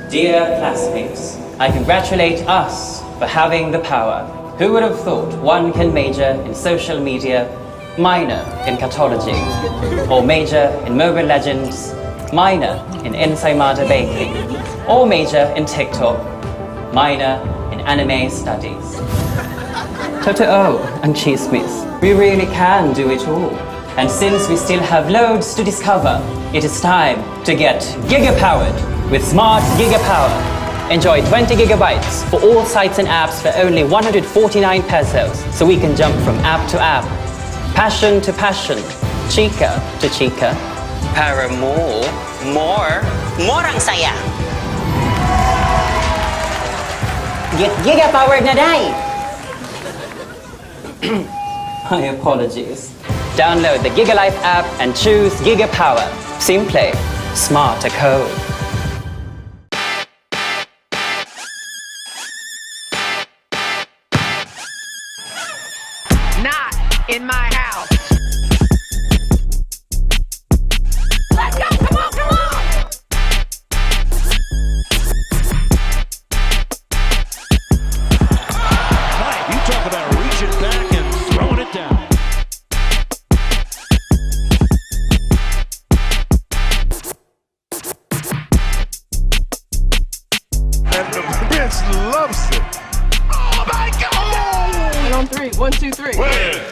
Dear classmates, I congratulate us for having the power. Who would have thought one can major in social media, minor in catology, or major in Mobile Legends, minor in ensaymada baking, or major in TikTok, minor in anime studies. Totoo and chismis, we really can do it all. And since we still have loads to discover, it is time to get giga-powered with Smart Gigapower. Enjoy 20 gigabytes for all sites and apps for only 149 pesos, so we can jump from app to app, passion to passion, chika to chika. Para more ang saya. Get giga-powered na day! My apologies. Download the GigaLife app and choose Gigapower. Simple, smart a code. Not in my house. Let's go! Come on, come on! Mike, you talk about reaching back and throwing it down. And the bench loves it. Oh my God! And on three. 1, 2, 3. Win.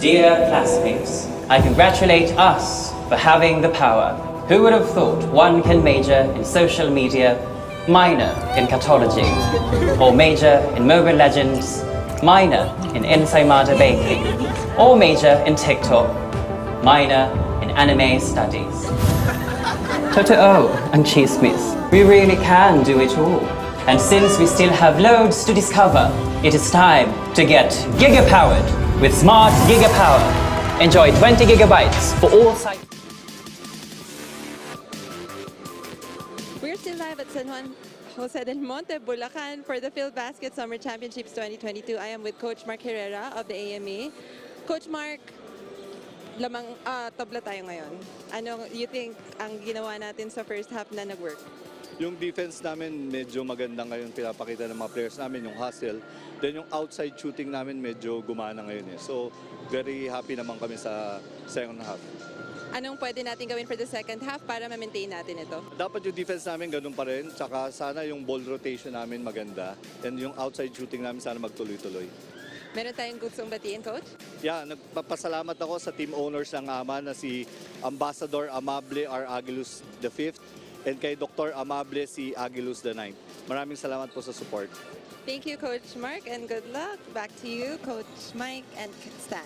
Dear classmates, I congratulate us for having the power. Who would have thought one can major in social media, minor in catology, or major in Mobile Legends, minor in ensaymada baking, or major in TikTok, minor in anime studies. Totoo and chismis, we really can do it all. And since we still have loads to discover, it is time to get giga-powered with Smart Gigapower. Enjoy 20 gigabytes for all sites. We're still live at San Juan Jose del Monte, Bulacan for the Phil Basket Summer Championships 2022. I am with Coach Mark Herrera of the AMA. Coach Mark, tabla tayo ngayon. Ano you think ang ginawa natin sa first half na nag-work? Yung defense namin medyo maganda ngayon, pinapakita ng mga players namin yung hustle. Then yung outside shooting namin medyo gumana ngayon. So very happy naman kami sa second half. Anong pwede natin gawin for the second half para ma-maintain natin ito? Dapat yung defense namin ganun pa rin. Tsaka sana yung ball rotation namin maganda. And yung outside shooting namin sana magtuloy-tuloy. Meron tayong gustong batiin, Coach? Yeah, nagpapasalamat ako sa team owners ng AMA na si Ambassador Amable R. Aguiluz V and kay Dr. Amable si Aguiluz IX. Maraming salamat po sa support. Thank you, Coach Mark, and good luck. Back to you, Coach Mike and Stan.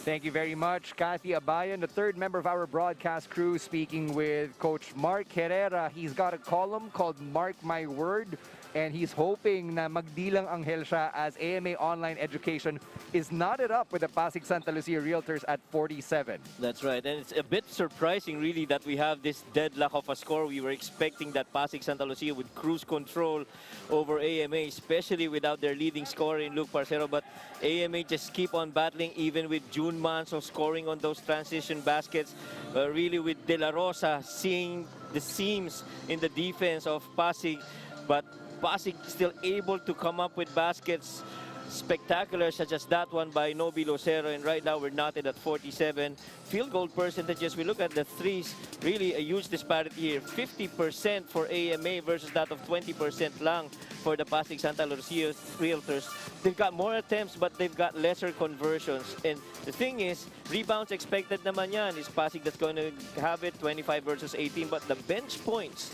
Thank you very much, Kathy Abayan, the third member of our broadcast crew, speaking with Coach Mark Herrera. He's got a column called Mark My Word, and he's hoping na magdilang anghel siya as AMA Online Education is knotted up with the Pasig Santa Lucia Realtors at 47. That's right, and it's a bit surprising really that we have this deadlock of a score. We were expecting that Pasig Santa Lucia would cruise control over AMA, especially without their leading scorer in Luke Parcero, but AMA just keep on battling even with Jun Manzo scoring on those transition baskets, really with De La Rosa seeing the seams in the defense of Pasig, but Pasig still able to come up with baskets spectacular such as that one by Aldeo Lucero, and right now we're knotted at 47. Field goal percentages, we look at the threes, really a huge disparity here. 50% for AMA versus that of 20% lang for the Pasig Santa Lucia Realtors. They've got more attempts but they've got lesser conversions, and the thing is, rebounds expected naman yan. Is Pasig that's going to have it 25 versus 18, but the bench points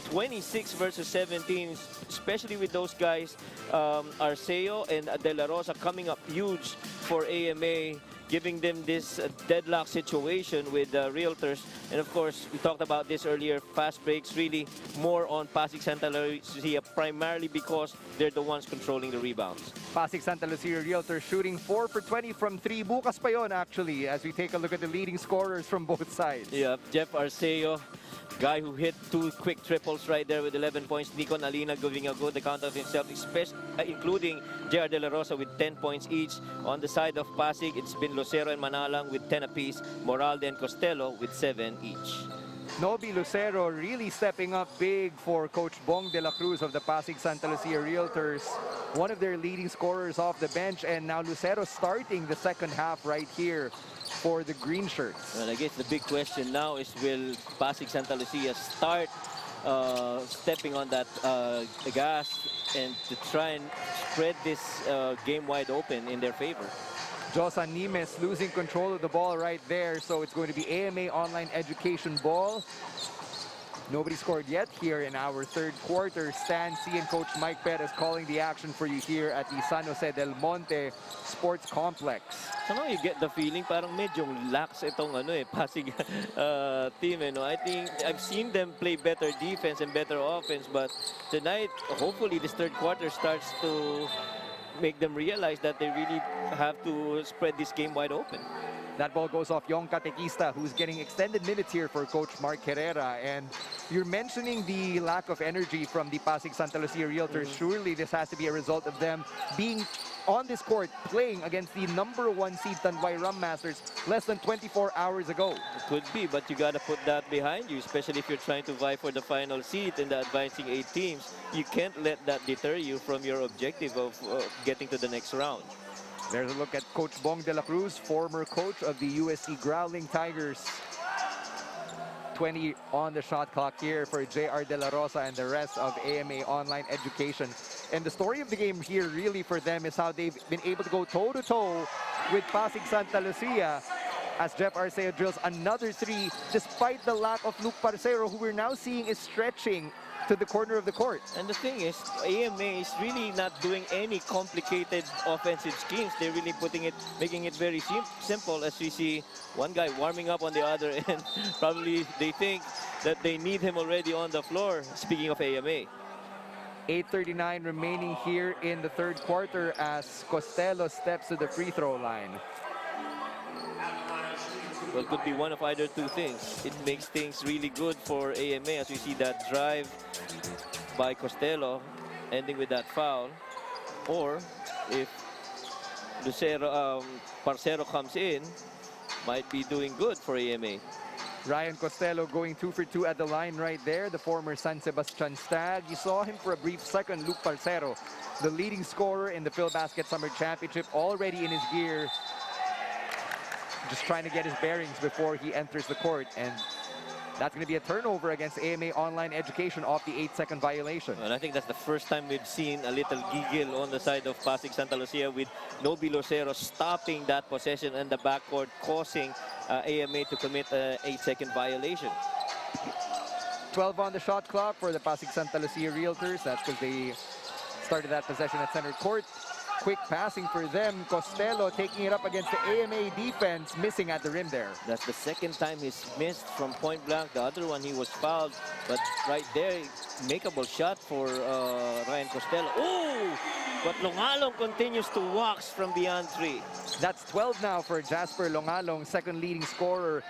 26 versus 17, especially with those guys, Arceo and De La Rosa coming up huge for AMA, giving them this deadlock situation with Realtors. And of course, we talked about this earlier, fast breaks really more on Pasig Santa Lucia, primarily because they're the ones controlling the rebounds. Pasig Santa Lucia Realtors shooting 4 for 20 from 3. Bukas pa yon actually, as we take a look at the leading scorers from both sides. Yeah, Jeff Arceo, guy who hit 2 quick triples right there with 11 points. Nico Nalina giving a good account of himself, including JR De La Rosa with 10 points each. On the side of Pasig, it's been Lucero and Manalang with 10 apiece, Moralde and Costello with 7 each. Aldeo Lucero really stepping up big for Coach Bong de la Cruz of the Pasig Santa Lucia Realtors. One of their leading scorers off the bench, and now Lucero starting the second half right here for the green shirts. Well, I guess the big question now is, will Pasig Santa Lucia start stepping on that gas and to try and spread this game wide open in their favor? Josan Nimes losing control of the ball right there, so it's going to be AMA Online Education ball. Nobody scored yet here in our third quarter. Stan C and Coach Mike Perez calling the action for you here at the San Jose del Monte Sports Complex. Somehow you get the feeling parang medyo lax itong Pasig team. I think I've seen them play better defense and better offense, but tonight, hopefully this third quarter starts to make them realize that they really have to spread this game wide open. That ball goes off Young Catequista, who's getting extended minutes here for Coach Mark Herrera. And you're mentioning the lack of energy from the Pasig Santa Lucia Realtors. Surely this has to be a result of them being on this court playing against the #1 seed Tanduay Rum Masters less than 24 hours ago. It could be, but you got to put that behind you, especially if you're trying to vie for the final seat in the advancing 8 teams. You can't let that deter you from your objective of getting to the next round. There's a look at Coach Bong de la Cruz, former coach of the USC Growling Tigers. 20 on the shot clock here for JR De La Rosa and the rest of AMA Online Education. And the story of the game here really for them is how they've been able to go toe-to-toe with Pasig Santa Lucia as Jeff Arceo drills another 3 despite the lack of Luke Parcero, who we're now seeing is stretching to the corner of the court. And the thing is, AMA is really not doing any complicated offensive schemes. They're really making it very simple, as we see one guy warming up on the other end. Probably they think that they need him already on the floor, speaking of AMA. 8:39 remaining here in the third quarter as Costello steps to the free throw line. Well, could be one of either two things. It makes things really good for AMA as we see that drive by Costello ending with that foul. Or if Lucero, Parcero comes in, might be doing good for AMA. Ryan Costello going 2 for 2 at the line right there. The former San Sebastian Stag. You saw him for a brief second. Luke Parcero, the leading scorer in the PhilBasket Summer Championship, already in his gear. Just trying to get his bearings before he enters the court. And that's going to be a turnover against AMA Online Education off the 8-second violation. And I think that's the first time we've seen a little giggle on the side of Pasig Santa Lucia with Nobi Lucero stopping that possession in the backcourt, causing AMA to commit an 8-second violation. 12 on the shot clock for the Pasig Santa Lucia Realtors. That's because they started that possession at center court. Quick passing for them. Costello taking it up against the AMA defense, missing at the rim there. That's the second time he's missed from point blank. The other one he was fouled, but right there, makeable shot for Ryan Costello. Ooh! But Longalong continues to wax from beyond 3. That's 12 now for Jasper Longalong, second leading scorer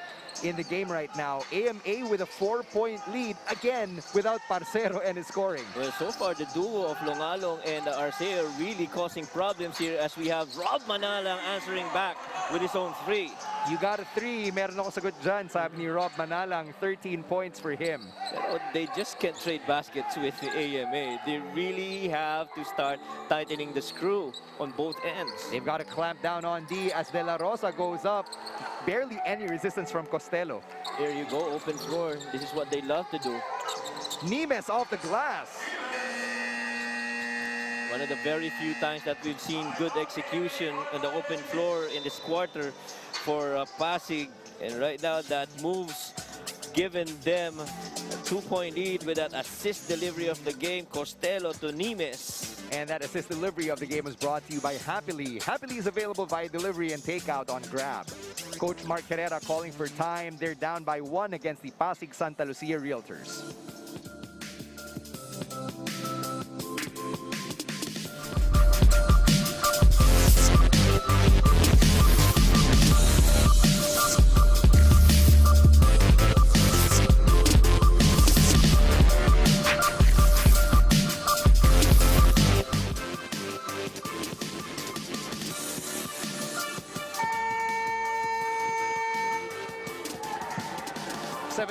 in the game right now. AMA with a 4-point lead, again, without Parcero and his scoring. Well, so far, the duo of Longalong and Arceo are really causing problems here as we have Rob Manalang answering back with his own 3. You got a 3. Meron ako sagot dyan, sabi ni Rob Manalang. 13 points for him. Pero they just can't trade baskets with the AMA. They really have to start tightening the screw on both ends. They've got to clamp down on D as De La Rosa goes up. Barely any resistance from Costello. There you go, open floor. This is what they love to do. Nemes off the glass. One of the very few times that we've seen good execution on the open floor in this quarter for Pasig. And right now that moves given them a 2-point lead with that assist delivery of the game, Costello to Nemes. And that assist delivery of the game was brought to you by Happily. Happily is available via delivery and takeout on Grab. Coach Mark Herrera calling for time. They're down by 1 against the Pasig Santa Lucia Realtors.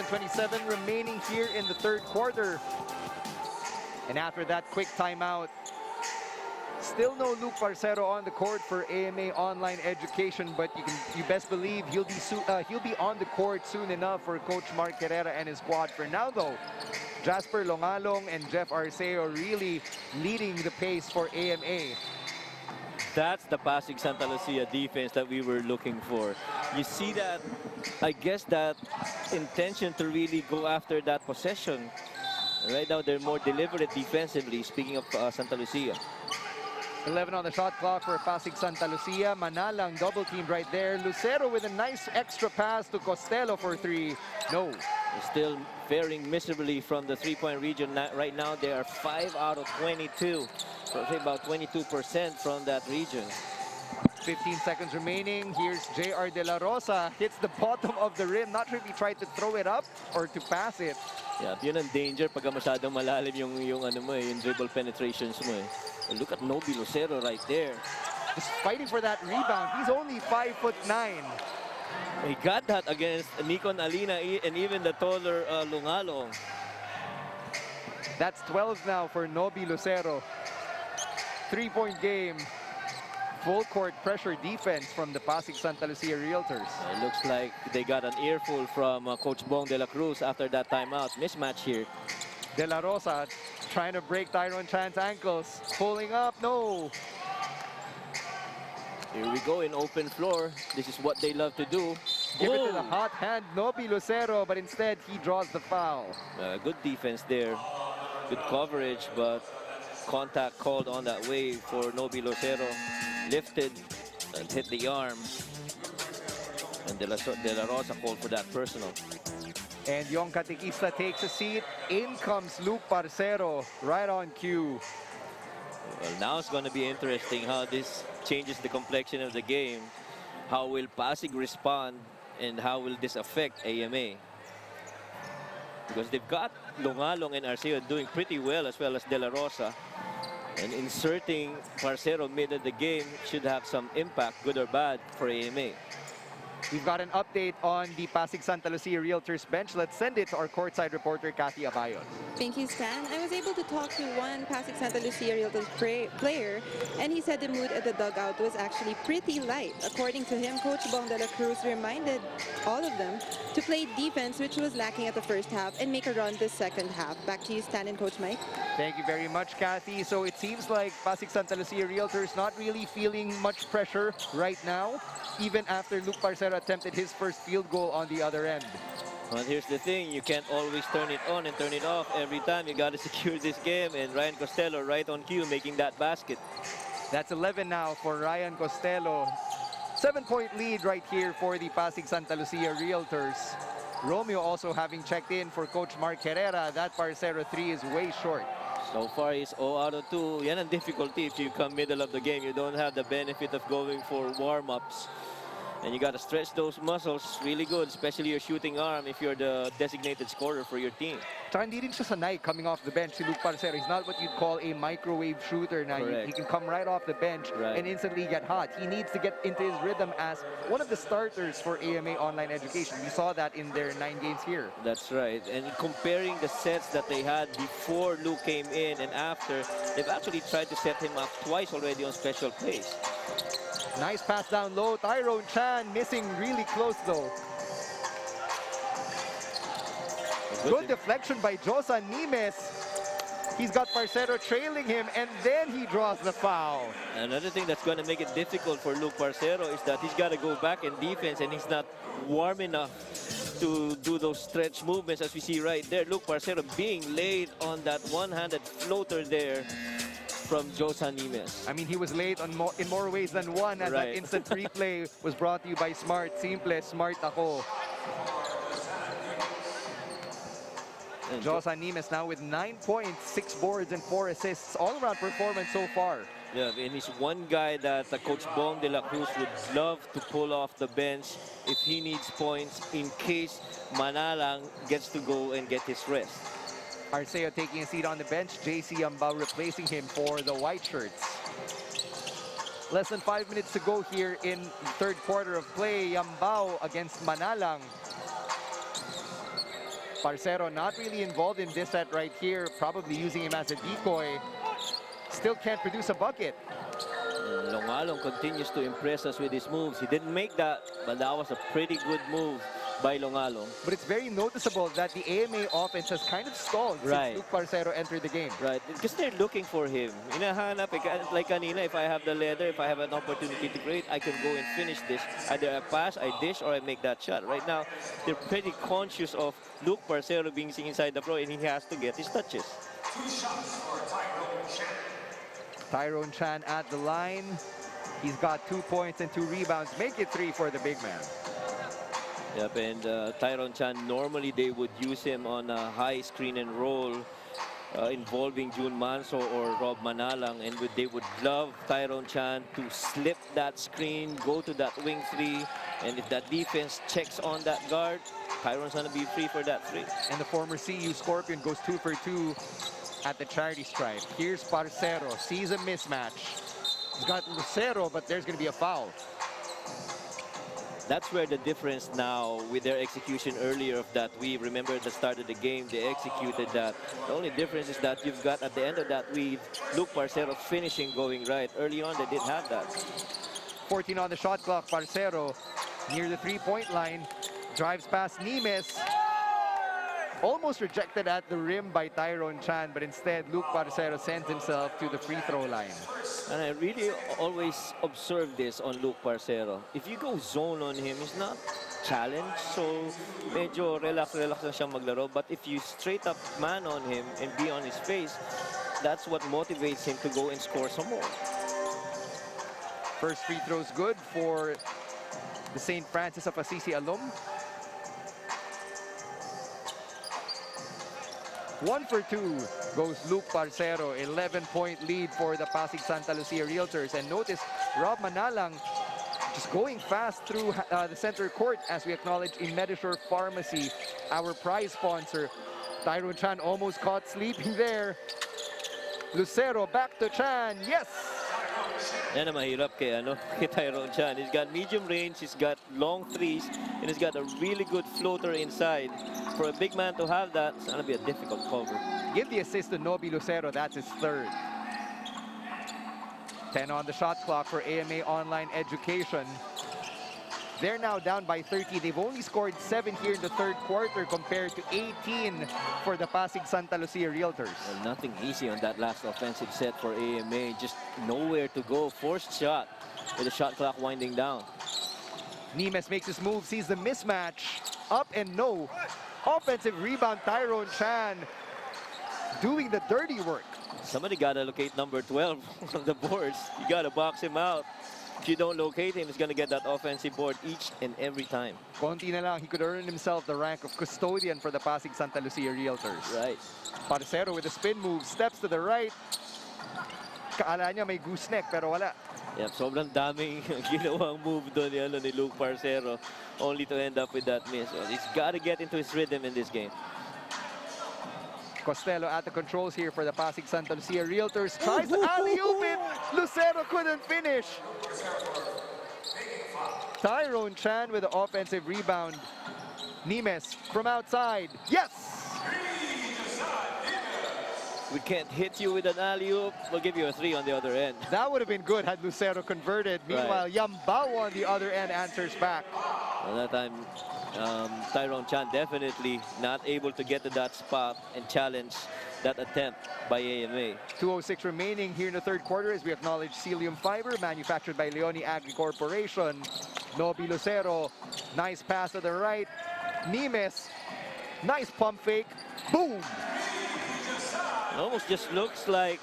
.27 remaining here in the third quarter. And after that quick timeout, still no Luke Parcero on the court for AMA Online Education, but you best believe he'll be on the court soon enough for Coach Mark Herrera and his squad. For now though, Jasper Longalong and Jeff Arceo really leading the pace for AMA. That's the Pasig Santa Lucia defense that we were looking for. You see that, I guess that intention to really go after that possession. Right now, they're more deliberate defensively, speaking of Santa Lucia. 11 on the shot clock for Pasig Santa Lucia. Manalang double teamed right there. Lucero with a nice extra pass to Costello for 3. No. They're still faring miserably from the 3-point region. Right now, they are 5 out of 22. So about 22% from that region. 15 seconds remaining. Here's JR De La Rosa. Hits the bottom of the rim. Not sure if he tried to throw it up or to pass it. Yeah, yun ang danger pag masyadong malalim yung dribble penetrations mo eh. Well, look at Nobi Lucero right there. Just fighting for that rebound. He's only 5'9". He got that against Nikon Alina and even the taller Longalong. That's 12 now for Nobi Lucero. 3-point game. Full court pressure defense from the Pasig Santa Lucia Realtors. It looks like they got an earful from Coach Bong de la Cruz after that timeout. Mismatch here. De La Rosa trying to break Tyron Chan's ankles. Pulling up, no. Here we go in open floor. This is what they love to do. Give it to the hot hand, Nobi Lucero, but instead he draws the foul. Good defense there. Good coverage, but contact called on that way for Nobi Lucero. Lifted and hit the arm. And De La Rosa called for that personal. And Young Catequista takes a seat. In comes Luke Parcero, right on cue. Well, now it's going to be interesting how this changes the complexion of the game. How will Pasig respond And how will this affect AMA? Because they've got Longalong and Arceo doing pretty well as De La Rosa. And inserting Parcero mid of the game should have some impact, good or bad, for AMA. We've got an update on the Pasig Santa Lucia Realtors bench. Let's send it to our courtside reporter, Kathy Abayon. Thank you, Stan. I was able to talk to one Pasig Santa Lucia Realtors player, and he said the mood at the dugout was actually pretty light. According to him, Coach Bong de la Cruz reminded all of them to play defense, which was lacking at the first half, and make a run this second half. Back to you, Stan and Coach Mike. Thank you very much, Kathy. So it seems like Pasig Santa Lucia Realtors not really feeling much pressure right now, even after Luke Parcero attempted his first field goal on the other end. Well, here's the thing, you can't always turn it on and turn it off every time. You got to secure this game, and Ryan Costello right on cue making that basket. That's 11 now for Ryan Costello. 7-point lead right here for the Pasig Santa Lucia Realtors. Romeo also having checked in for Coach Mark Herrera. That Parcero 3 is way short. So far, he's 0 out of 2. Yan ang difficulty if you come middle of the game. You don't have the benefit of going for warm-ups. And you got to stretch those muscles really good, especially your shooting arm if you're the designated scorer for your team. Tsaka hindi rin siya sanay coming off the bench. Si Luke Parcero, he's not what you'd call a microwave shooter. Now he can come right off the bench and instantly get hot. He needs to get into his rhythm as one of the starters for AMA Online Education. We saw that in their 9 games here. That's right. And comparing the sets that they had before Luke came in and after, they've actually tried to set him up twice already on special plays. Nice pass down low. Tyrone Chan missing really close though. Good deflection by Josan Nimes. He's got Parcero trailing him, and then he draws the foul. Another thing that's going to make it difficult for Luke Parcero is that he's got to go back in defense, and he's not warm enough to do those stretch movements as we see right there. Luke Parcero being laid on that one-handed floater there from Josan Nimes. I mean, he was late on in more ways than one, as that instant replay was brought to you by Smart. Simple, smart ako. Josan Nimes now with 9 points, 6 boards, and 4 assists. All-around performance so far. Yeah, and he's one guy that Coach Bong de la Cruz would love to pull off the bench if he needs points in case Manalang gets to go and get his rest. Arceo taking a seat on the bench. JC Yambao replacing him for the white shirts. Less than 5 minutes to go here in the third quarter of play. Yambao against Manalang. Parcero not really involved in this set right here, probably using him as a decoy. Still can't produce a bucket. Longalong continues to impress us with his moves. He didn't make that, but that was a pretty good move by Longalong. But it's very noticeable that the AMA offense has kind of stalled since Luke Parcero entered the game. Right, because they're looking for him. Inahanap, like kanina, if I have the leather, if I have an opportunity to create, I can go and finish this. Either I pass, I dish, or I make that shot. Right now, they're pretty conscious of Luke Parcero being seen inside the floor, and he has to get his touches. Tyrone Chan at the line. He's got 2 points and 2 rebounds. Make it 3 for the big man. Yep, and Tyrone Chan, normally they would use him on a high screen and roll involving Jun Manzo or Rob Manalang, and they would love Tyrone Chan to slip that screen, go to that wing 3, and if that defense checks on that guard, Tyrone's gonna be free for that 3. And the former CU Scorpion goes 2 for 2 at the charity stripe. Here's Parcero, sees a mismatch. He's got Lucero, but there's gonna be a foul. That's where the difference now with their execution earlier of that weave. Remember at the start of the game, they executed that. The only difference is that you've got at the end of that weave, Luke Parcero finishing going right. Early on, they didn't have that. 14 on the shot clock. Parcero near the 3-point line. Drives past Nimes. Almost rejected at the rim by Tyrone Chan, but instead Luke Parcero sends himself to the free throw line. And I really always observe this on Luke Parcero. If you go zone on him, he's not challenged, so medyo relax lang siyang maglaro. But if you straight up man on him and be on his face, that's what motivates him to go and score some more. First free throw's good for the St. Francis of Assisi alum. 1 for 2 goes Luke Parcero. 11-point lead for the Pasig Santa Lucia Realtors. And notice Rob Manalang Just going fast through the center court as we acknowledge in Medisure Pharmacy, our prize sponsor. Tyrone Chan almost caught sleeping there. Lucero back to Chan. Yes! Yan ang mahirap kay, kay Tyrone Chan. He's got medium range, he's got long threes, and he's got a really good floater inside. For a big man to have that, it's going to be a difficult cover. Give the assist to Nobi Lucero. That's his third. 10 on the shot clock for AMA Online Education. They're now down by 30. They've only scored 7 here in the third quarter compared to 18 for the Pasig Santa Lucia Realtors. Well, nothing easy on that last offensive set for AMA. Just nowhere to go. Forced shot with the shot clock winding down. Nimes makes his move, sees the mismatch. Up and no. Offensive rebound, Tyrone Chan doing the dirty work. Somebody got to locate number 12 on the boards. You got to box him out. If you don't locate him, he's going to get that offensive board each and every time. Konti na lang, he could earn himself the rank of custodian for the Pasig Santa Lucia Realtors. Right. Parcero with a spin move, steps to the right. Kaala niya may gooseneck pero wala. Yep, sobrang daming ginawang move doon ni Luke Parcero, only to end up with that miss. So he's got to get into his rhythm in this game. Costello at the controls here for the Pasig Santa Lucia Realtors. Tries to alley-oop it. Lucero couldn't finish. Tyrone Chan with the offensive rebound. Nimes from outside. Yes! We can't hit you with an alley-oop. We'll give you a 3 on the other end. That would have been good had Lucero converted. Meanwhile, Yambao on the other end answers back. Well, that time, Tyrone Chan definitely not able to get to that spot and challenge that attempt by AMA. 2:06 remaining here in the third quarter as we acknowledge Celium Fiber, manufactured by Leone Agri Corporation. Nobi Lucero, nice pass to the right. Nimes, nice pump fake. Boom! It almost just looks like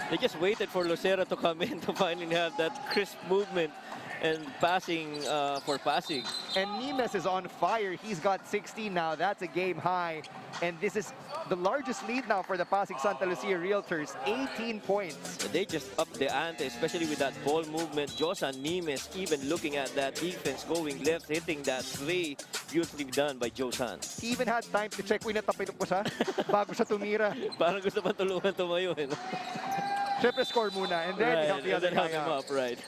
they just waited for Lucero to come in to finally have that crisp movement and passing for Pasig. And Nimes is on fire. He's got 16 now. That's a game high. And this is the largest lead now for the Pasig Santa Lucia Realtors. 18 points. They just upped the ante, especially with that ball movement. Josan Nimes even looking at that defense, going left, hitting that 3. Beautifully done by Josan. He even had time to check kung natapilok ko siya bago siya tumira. Parang gusto pa tulungan tumayo. Siyempre score muna and then help the other guy him up, right.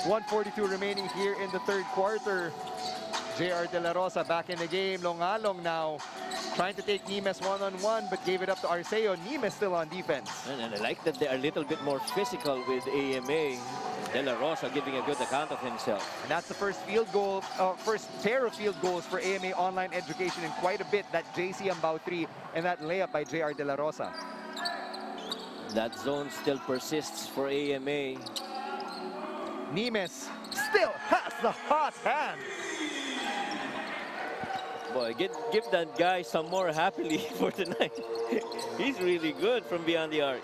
1:42 remaining here in the third quarter. JR De La Rosa back in the game. Longalong now trying to take Nimes one-on-one but gave it up to Arceo. Nimes still on defense. And I like that they're a little bit more physical with AMA. De La Rosa giving a good account of himself. And that's the first field goal, first pair of field goals for AMA Online Education in quite a bit. That JC Ambao 3 and that layup by JR De La Rosa. That zone still persists for AMA. Nimes still has the hot hand. Boy, give that guy some more happily for tonight. He's really good from beyond the arc.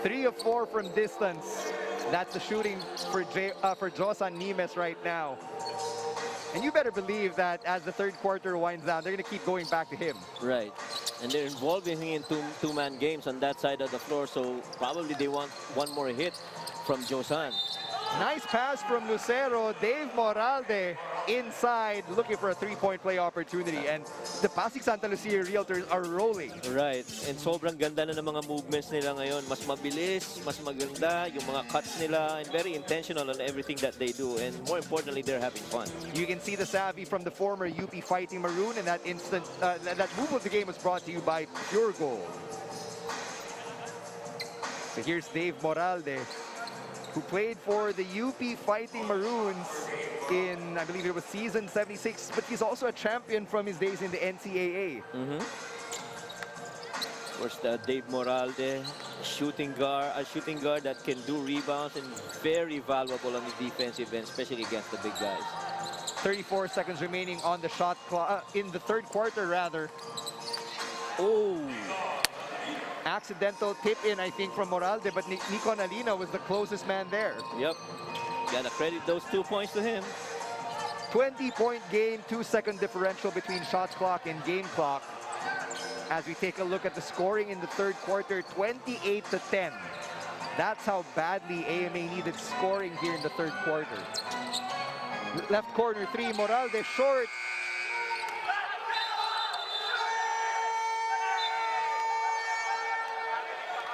3 of 4 from distance. That's the shooting for Josan Nimes right now. And you better believe that as the third quarter winds down, they're going to keep going back to him. Right. And they're involving him in two-man games on that side of the floor, so probably they want one more hit from Josan. Nice pass from Lucero. Dave Moralde inside looking for a three-point play opportunity. And the Pasig Santa Lucia Realtors are rolling. Right. And sobrang ganda na ng mga movements nila ngayon. Mas mabilis, mas maganda, yung mga cuts nila, and very intentional on everything that they do. And more importantly, they're having fun. You can see the savvy from the former UP Fighting Maroon, and that instant, that move of the game was brought to you by Pure Gold. So here's Dave Moralde, who played for the UP Fighting Maroons in, I believe it was season 76, but he's also a champion from his days in the NCAA. Of course, Dave Moralde, a shooting guard that can do rebounds and very valuable on the defensive end, especially against the big guys. 34 seconds remaining on the shot clock, in the third quarter rather. Oh! Accidental tip in, I think, from Moralde, but Nico Nalina was the closest man there. Yep. Gotta credit those 2 points to him. 20-point game, 2-second differential between shot clock and game clock. As we take a look at the scoring in the third quarter, 28-10. That's how badly AMA needed scoring here in the third quarter. Left corner three, Moralde short.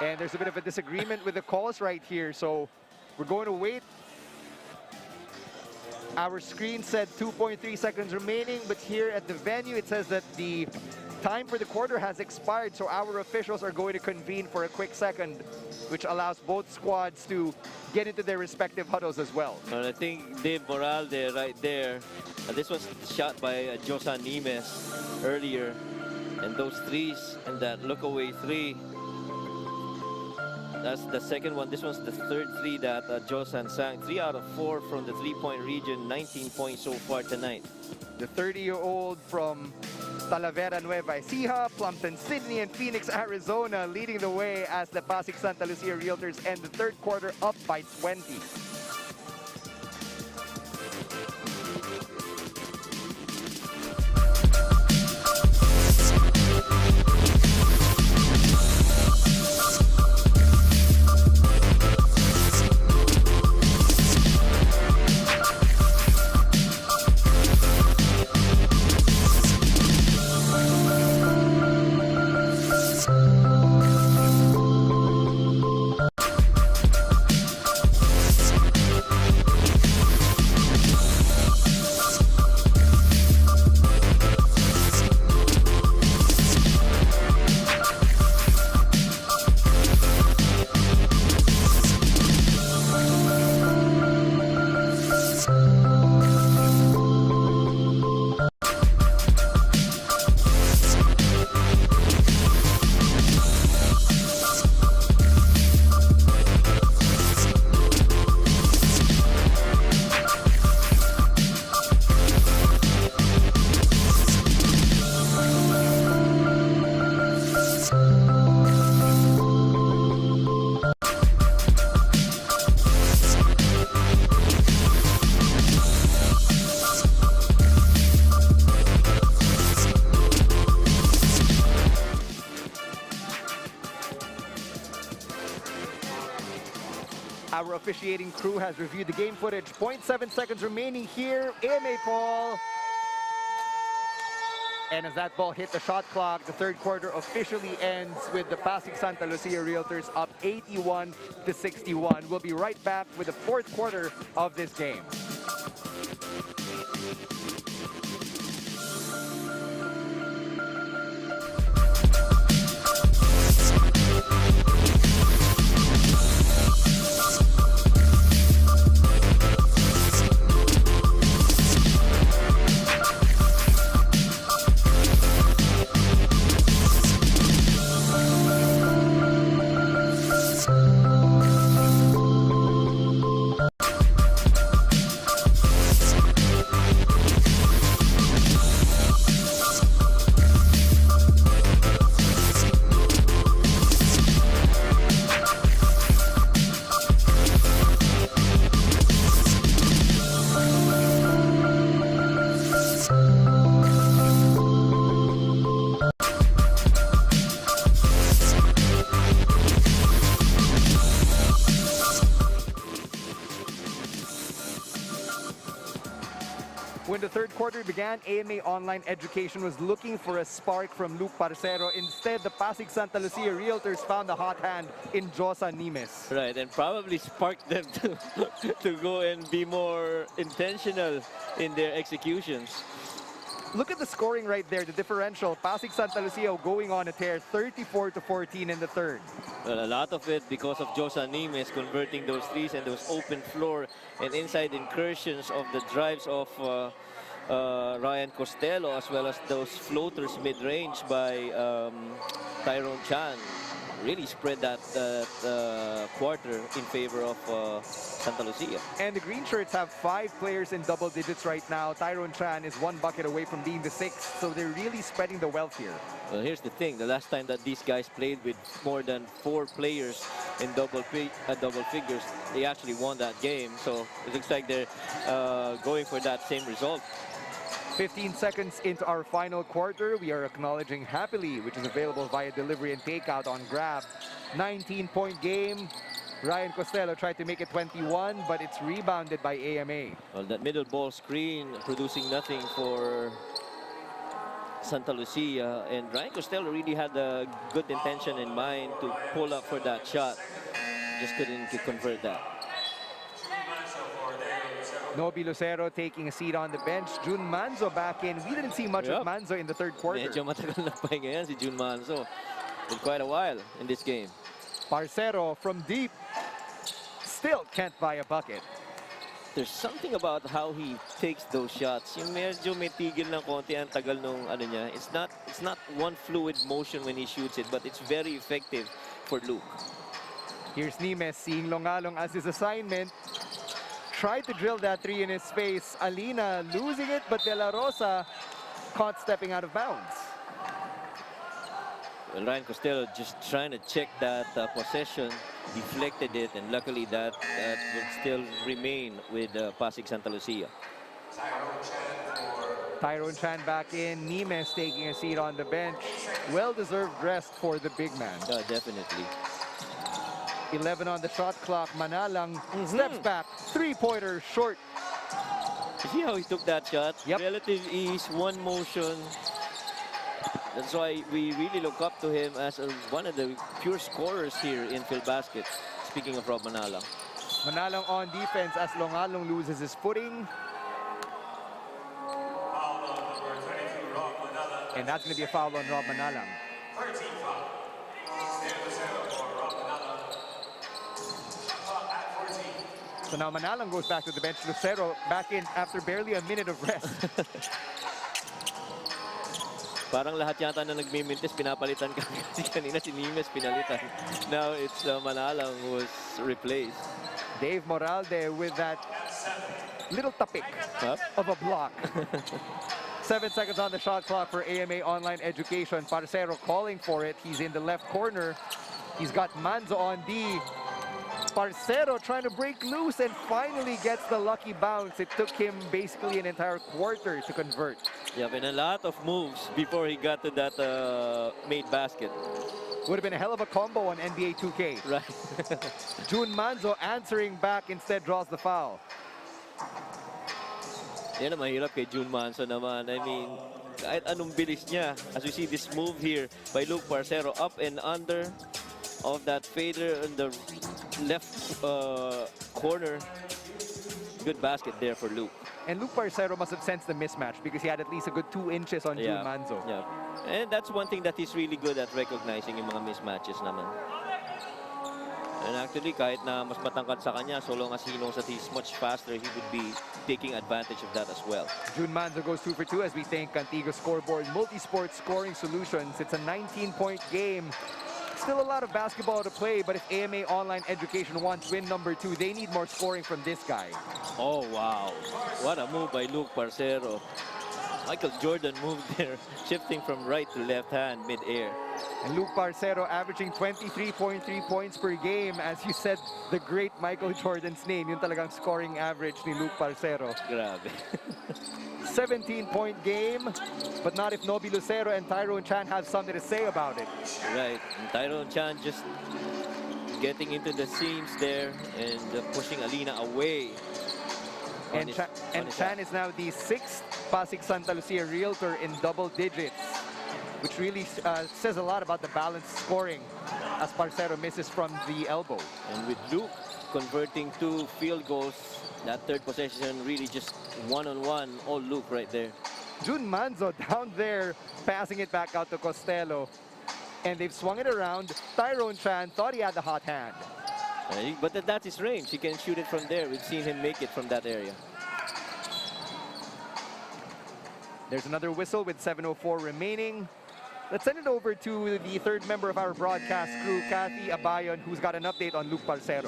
And there's a bit of a disagreement with the calls right here, so we're going to wait. Our screen said 2.3 seconds remaining, but here at the venue it says that the time for the quarter has expired, so our officials are going to convene for a quick second, which allows both squads to get into their respective huddles as well. And I think Dave Moralde right there, this was shot by Josan Nimes earlier, and those threes and that look away three, that's the second one. This was the third three that Josan sang. 3 out of 4 from the three-point region, 19 points so far tonight. The 30-year-old from Talavera Nueva Ecija, Plumpton, Sydney, and Phoenix, Arizona, leading the way as the Pasig Santa Lucia Realtors end the third quarter up by 20. Our officiating crew has reviewed the game footage. 0.7 seconds remaining here. AMA ball. And as that ball hit the shot clock, the third quarter officially ends with the Pasig Santa Lucia Realtors up 81-61. We'll be right back with the fourth quarter of this game. When the third quarter began, AMA Online Education was looking for a spark from Luke Parcero. Instead, the Pasig Santa Lucia Realtors found a hot hand in Josan Nimes. Right, and probably sparked them to go and be more intentional in their executions. Look at the scoring right there, the differential. Pasig Santa Lucia going on a tear, 34-14 in the third. Well, a lot of it because of Josan Nimes converting those threes and those open floor and inside incursions of the drives of Ryan Costello, as well as those floaters mid-range by Tyrone Chan. Really spread that quarter in favor of Santa Lucia. And the Green Shirts have 5 players in double digits right now. Tyrone Chan is 1 bucket away from being the 6th, so they're really spreading the wealth here. Well, here's the thing. The last time that these guys played with more than 4 players in double figures, they actually won that game. So it looks like they're going for that same result. 15 seconds into our final quarter, we are acknowledging Happily, which is available via delivery and takeout on Grab. 19-point game. Ryan Costello tried to make it 21, but it's rebounded by AMA. Well, that middle ball screen producing nothing for Santa Lucia, and Ryan Costello really had a good intention in mind to pull up for that shot. Just couldn't convert that. Nobi Lucero taking a seat on the bench. Jun Manzo back in. We didn't see much of Manzo in the third quarter. Medyo matagal na pahinga yan si Jun Manzo. Been quite a while in this game. Parcero from deep. Still can't buy a bucket. There's something about how he takes those shots. Yung medyo may tigil ng konti ang tagal nung ano niya. It's not one fluid motion when he shoots it, but it's very effective for Luke. Here's Nimes seeing Longalong as his assignment. Tried to drill that three in his face. Alina losing it, but De La Rosa caught stepping out of bounds. Well, Ryan Costello just trying to check that possession, deflected it, and luckily that will still remain with Pasig Santa Lucia. Tyrone Chan back in. Nimes taking a seat on the bench. Well-deserved rest for the big man. Definitely. 11 on the shot clock. Manalang steps back. Three-pointer short. You see how he took that shot? Yep. Relative ease, one motion. That's why we really look up to him as one of the pure scorers here in Philbasket. Speaking of Rob Manalang. Manalang on defense as Longalong loses his footing. And that's going to be a foul on Rob Manalang. So now Manalang goes back to the bench. Lucero back in after barely a minute of rest. Parang lahat yata na nagmimintis, pinapalitan ka. Kasi kanina si Nimes pinalitan. Now it's Manalang who was replaced. Dave Moralde with that little tapik of a block. 7 seconds on the shot clock for AMA Online Education. Parcero calling for it. He's in the left corner. He's got Manzo on D. Parcero trying to break loose and finally gets the lucky bounce. It took him basically an entire quarter to convert. Yeah, been a lot of moves before he got to that made basket. Would have been a hell of a combo on NBA 2K. Right. Jun Manzo answering back, instead draws the foul. Yan ang mahirap kay Jun Manzo naman. I mean, kahit anong bilis niya. As we see this move here by Luke Parcero, up and under of that fader in the left corner. Good basket there for Luke. And Luke Parcero must have sensed the mismatch because he had at least a good 2 inches on Jun Manzo. Yeah. And that's one thing that he's really good at, recognizing yung mga mismatches naman. And actually, kahit na mas matangkad sa kanya, so long as he knows that he's much faster, he would be taking advantage of that as well. Jun Manzo goes 2 for 2 as we thank Cantigo Scoreboard Multi-Sport Scoring Solutions. It's a 19-point game. Still a lot of basketball to play, but if AMA Online Education wants win number 2, they need more scoring from this guy. Oh, wow. What a move by Luke Parcero. Michael Jordan moved there, shifting from right to left hand mid-air. And Luke Parcero averaging 23.3 points per game. As you said, the great Michael Jordan's name, yung talagang scoring average ni Luke Parcero. Grabe. 17-point game, but not if Nobi Lucero and Tyrone Chan have something to say about it. Right, and Tyrone Chan just getting into the seams there and pushing Alina away. And Chan is now the 6th Pasig Santa Lucia Realtor in double digits, which really says a lot about the balanced scoring as Parcero misses from the elbow. And with Luke converting 2 field goals, that third possession really just one-on-one, all Luke right there. Jun Manzo down there, passing it back out to Costello. And they've swung it around. Tyrone Chan thought he had the hot hand. But that's his range. He can shoot it from there. We've seen him make it from that area. There's another whistle with 7:04 remaining. Let's send it over to the third member of our broadcast crew, Kathy Abayon, who's got an update on Luke Parcero.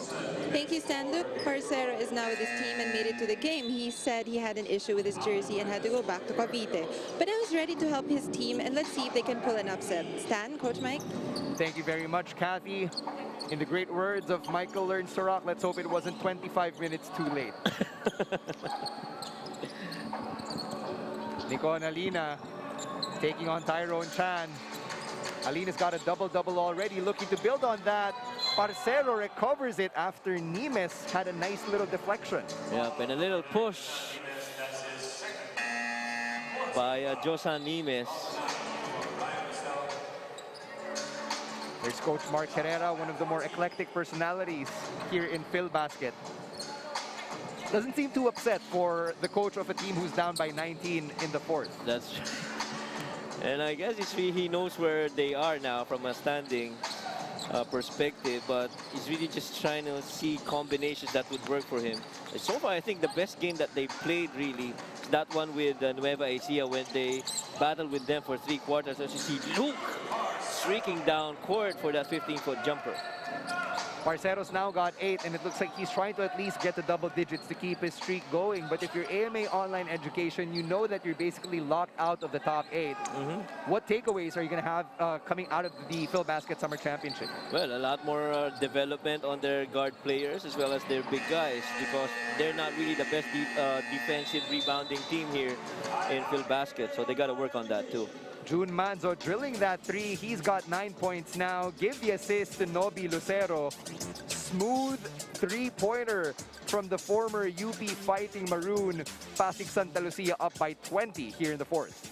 Thank you, Stan. Luke Parcero is now with his team and made it to the game. He said he had an issue with his jersey and had to go back to Cavite. But now he's ready to help his team, and let's see if they can pull an upset. Stan, Coach Mike? Thank you very much, Kathy. In the great words of Michael Learns to Rock, let's hope it wasn't 25 minutes too late. Nico and Alina taking on Tyrone Chan. Alina's got a double-double already, looking to build on that. Parcero recovers it after Nimes had a nice little deflection. Yep, and a little push by Josan Nimes. There's Coach Mark Herrera, one of the more eclectic personalities here in PhilBasket. Doesn't seem too upset for the coach of a team who's down by 19 in the fourth. That's and I guess he knows where they are now from a standing perspective, but he's really just trying to see combinations that would work for him. So far, I think the best game that they played really is that one with Nueva Ecija when they battled with them for 3 quarters. As you see Luke streaking down court for that 15-foot jumper. Parcero's now got 8, and it looks like he's trying to at least get to double digits to keep his streak going. But if you're AMA Online Education, you know that you're basically locked out of the top 8. What takeaways are you going to have coming out of the PhilBasket Summer Championship? Well, a lot more development on their guard players as well as their big guys, because they're not really the best defensive rebounding team here in PhilBasket. So they got to work on that too. Jun Manzo drilling that 3. He's got 9 points now. Give the assist to Nobi Lucero. Smooth 3-pointer from the former UP Fighting Maroon. Pasig Santa Lucia up by 20 here in the fourth.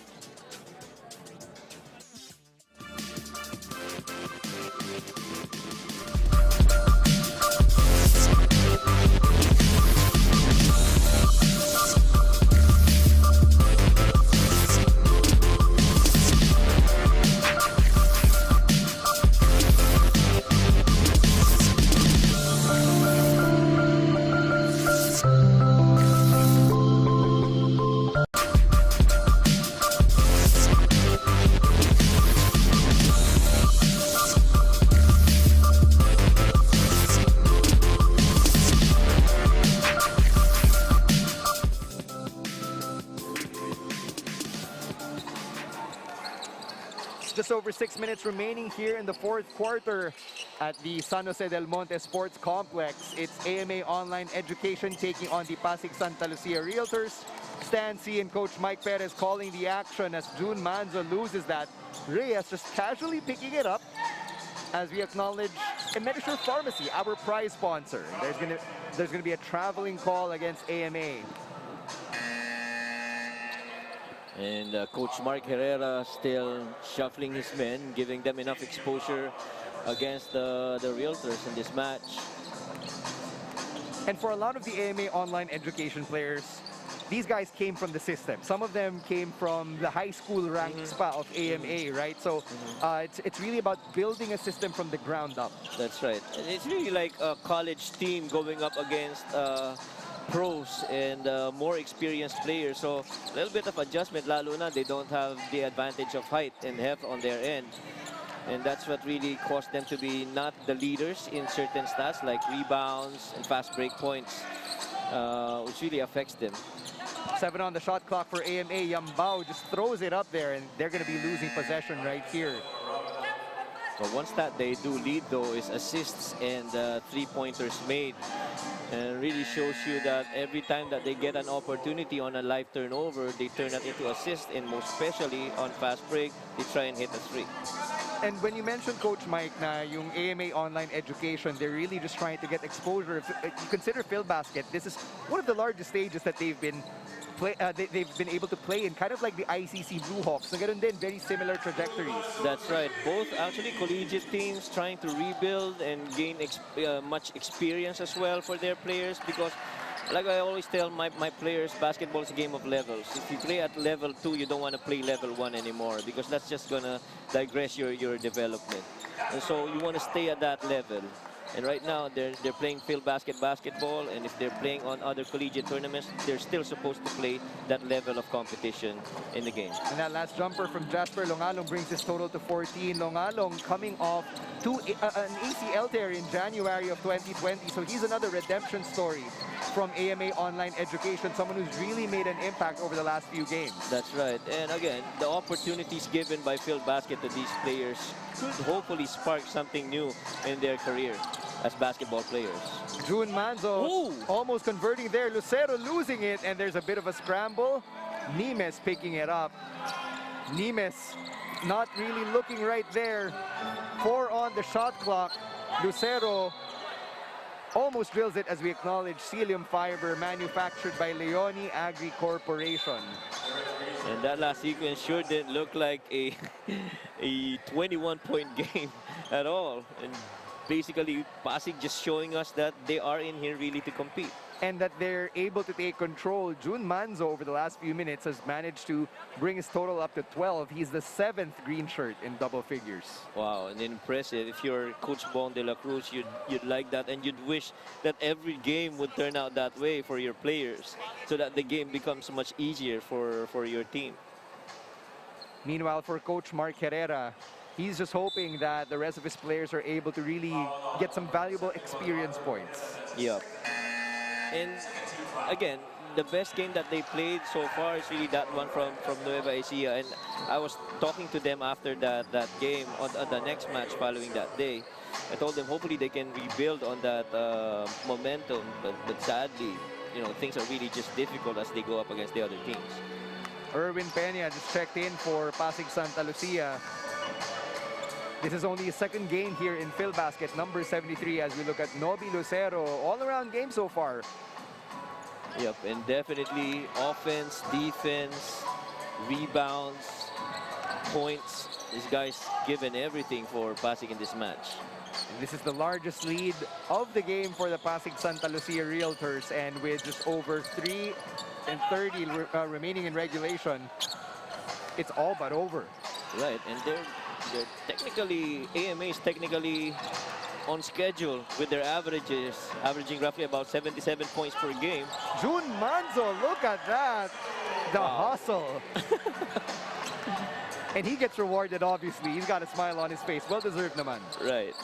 Just over 6 minutes remaining here in the fourth quarter at the San Jose del Monte Sports Complex. It's AMA Online Education taking on the Pasig Santa Lucia Realtors. Stan C and Coach Mike Perez calling the action as Jun Manzo loses that. Reyes just casually picking it up as we acknowledge Medisure Pharmacy, our prize sponsor. There's gonna be a traveling call against AMA. And Coach Mark Herrera still shuffling his men, giving them enough exposure against the Realtors in this match. And for a lot of the AMA Online Education players, these guys came from the system. Some of them came from the high school ranked spa of AMA, right? So it's really about building a system from the ground up. That's right. And it's really like a college team going up against pros and more experienced players. So a little bit of adjustment, lalo na they don't have the advantage of height and heft on their end. And that's what really caused them to be not the leaders in certain stats like rebounds and fast break points, which really affects them. 7 on the shot clock for AMA. Yambao just throws it up there, and they're going to be losing possession right here. But one stat they do lead, though, is assists and 3-pointers made. And really shows you that every time that they get an opportunity on a live turnover, they turn that into assist, and most especially on fast break, they try and hit a 3. And when you mentioned, Coach Mike, na yung AMA Online Education, they're really just trying to get exposure. If you consider PhilBasket, this is one of the largest stages that they've been able to play in, kind of like the ICC Blue Hawks. Na ganun din, very similar trajectories. That's right. Both actually collegiate teams trying to rebuild and gain much experience as well for their players, because like I always tell my players, basketball is a game of levels. If you play at level 2, you don't want to play level 1 anymore, because that's just going to digress your development. And so you want to stay at that level. And right now, they're playing PhilBasket basketball, and if they're playing on other collegiate tournaments, they're still supposed to play that level of competition in the game. And that last jumper from Jasper Longalong brings his total to 14. Longalong coming off an ACL tear in January of 2020, so he's another redemption story from AMA Online Education, someone who's really made an impact over the last few games. That's right. And again, the opportunities given by PhilBasket to these players could hopefully spark something new in their career as basketball players. Jun Manzo almost converting there. Lucero losing it, and there's a bit of a scramble. Nimes picking it up. Nimes not really looking right there. 4 on the shot clock. Lucero almost drills it as we acknowledge Cilium Fiber manufactured by Leone Agri Corporation. And that last sequence sure didn't look like a 21-point game at all. And basically, Pasig just showing us that they are in here really to compete. And that they're able to take control. Jun Manzo over the last few minutes has managed to bring his total up to 12. He's the 7th green shirt in double figures. Wow, and impressive. If you're Coach Bong de la Cruz, you'd like that, and you'd wish that every game would turn out that way for your players so that the game becomes much easier for your team. Meanwhile, for Coach Mark Herrera, he's just hoping that the rest of his players are able to really get some valuable experience points. Yep. And again, the best game that they played so far is really that one from Nueva Ecija. And I was talking to them after that game on the next match following that day. I told them hopefully they can rebuild on that momentum, but sadly, you know, things are really just difficult as they go up against the other teams. Erwin Peña just checked in for Pasig Santa Lucia. This is only his second game here in PhilBasket, number 73, as we look at Noby Lucero. All-around game so far. Yep, and definitely offense, defense, rebounds, points. This guy's given everything for Pasig in this match. And this is the largest lead of the game for the Pasig Santa Lucia Realtors, and with just over 3:30 remaining in regulation, it's all but over. Right, and they're technically, AMA is technically on schedule with their averages, averaging roughly about 77 points per game. Jun Manzo, look at that. The hustle. And he gets rewarded, obviously. He's got a smile on his face. Well-deserved naman. Right.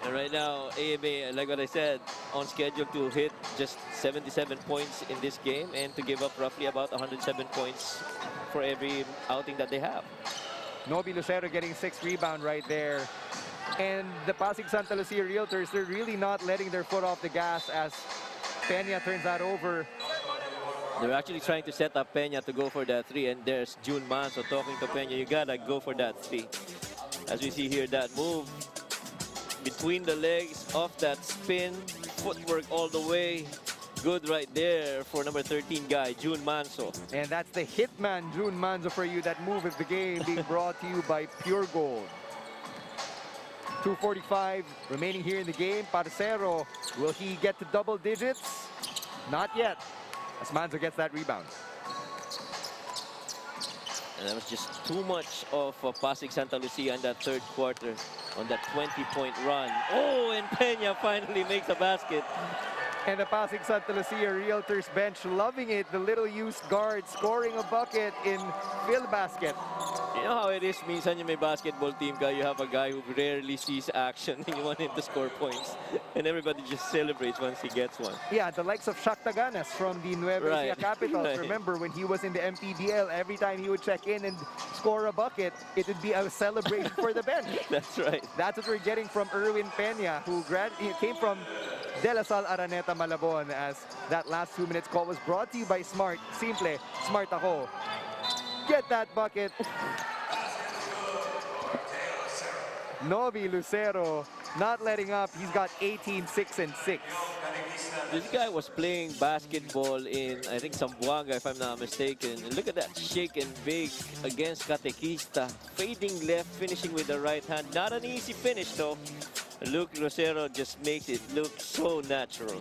And right now, AMA, like what I said, on schedule to hit just 77 points in this game and to give up roughly about 107 points for every outing that they have. Noby Lucero getting 6 rebound right there. And the Pasig Santa Lucia Realtors, they're really not letting their foot off the gas as Peña turns that over. They're actually trying to set up Peña to go for that 3, and there's Jun Manzo talking to Peña, you gotta go for that 3. As we see here, that move between the legs, off that spin, footwork all the way. Good right there for number 13 guy, Jun Manzo. And that's the hitman, Jun Manzo, for you. That move of the game being brought to you by Pure Gold. 2:45 remaining here in the game. Parcero, will he get to double digits? Not yet, as Manzo gets that rebound. And that was just too much of Pasig Santa Lucia in that third quarter on that 20-point run. Oh, and Peña finally makes a basket. And the Pasig Santa Lucia Realtors bench loving it. The little used guard scoring a bucket in PhilBasket. You know how it is, minsan yung may basketball team ka, you have a guy who rarely sees action and you want him to score points. And everybody just celebrates once he gets one. Yeah, the likes of Shaq Taganas from the Nueva Ecija Capitals. Right. Remember when he was in the MPBL, every time he would check in and score a bucket, it would be a celebration for the bench. That's right. That's what we're getting from Erwin Peña, who came from De La Salle Araneta Malabon, as that last 2 minutes call was brought to you by Smart. Simple, smart ako. Get that bucket. Noby Lucero not letting up. He's got 18, 6, and 6. This guy was playing basketball in, I think, Zamboanga, if I'm not mistaken. And look at that shake and bake against Catequista. Fading left, finishing with the right hand. Not an easy finish, though. Luke Lucero just makes it look so natural.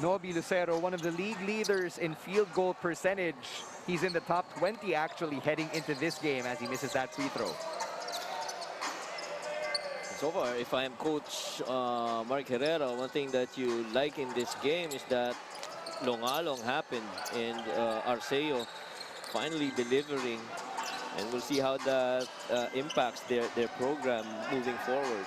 Noby Lucero, one of the league leaders in field goal percentage. He's in the top 20 actually heading into this game as he misses that free throw. So far, if I am Coach Mark Herrera, one thing that you like in this game is that Longalong happened and Arceo finally delivering. And we'll see how that impacts their program moving forward.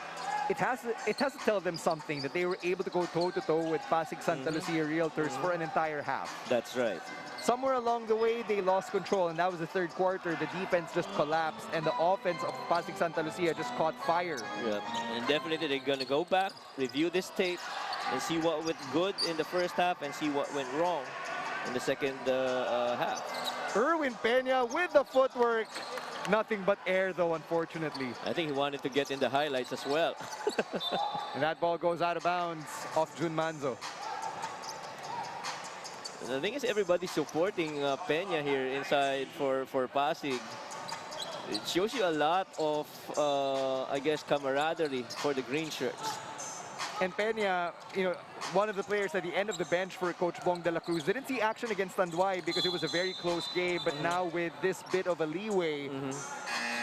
It has to tell them something that they were able to go toe-to-toe with Pasig Santa Lucia Realtors for an entire half. That's right. Somewhere along the way, they lost control, and that was the third quarter. The defense just collapsed, and the offense of Pasig Santa Lucia just caught fire. Yeah, and definitely they're going to go back, review this tape, and see what went good in the first half and see what went wrong. in the second half. Erwin Peña with the footwork. Nothing but air though, unfortunately. I think he wanted to get in the highlights as well. And that ball goes out of bounds off Jun Manzo. The thing is, everybody's supporting Peña here inside for Pasig. It shows you a lot of, I guess, camaraderie for the green shirts. And Peña, you know, one of the players at the end of the bench for Coach Bong de la Cruz, didn't see action against Tanduay because it was a very close game. But now with this bit of a leeway,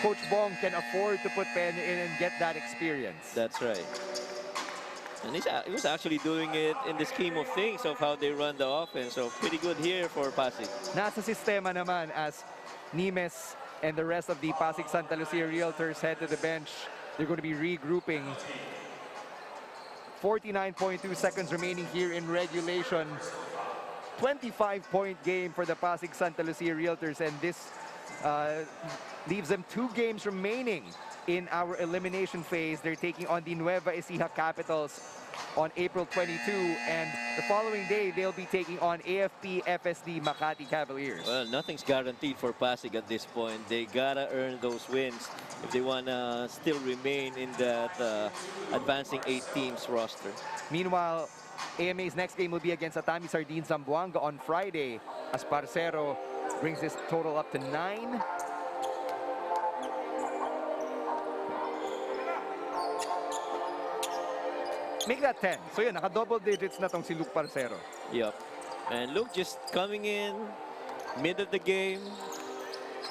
Coach Bong can afford to put Peña in and get that experience. That's right. And he was actually doing it in the scheme of things of how they run the offense. So pretty good here for Pasig. Nasa sistema naman as Nimes and the rest of the Pasig Santa Lucia Realtors head to the bench. They're going to be regrouping. 49.2 seconds remaining here in regulation. 25-point game for the Pasig Santa Lucia Realtors, and this leaves them 2 games remaining in our elimination phase. They're taking on the Nueva Ecija Capitals on April 22, and the following day they'll be taking on AFP FSD Makati Cavaliers. Well, nothing's guaranteed for Pasig at this point. They gotta earn those wins if they wanna still remain in that advancing 8 teams roster. Meanwhile, AMA's next game will be against Atami Sardines Zamboanga on Friday, as Parcero brings this total up to 9. Make that 10. So yun, naka-double digits na tong si Luke Parcero. Yep. And Luke just coming in, mid of the game.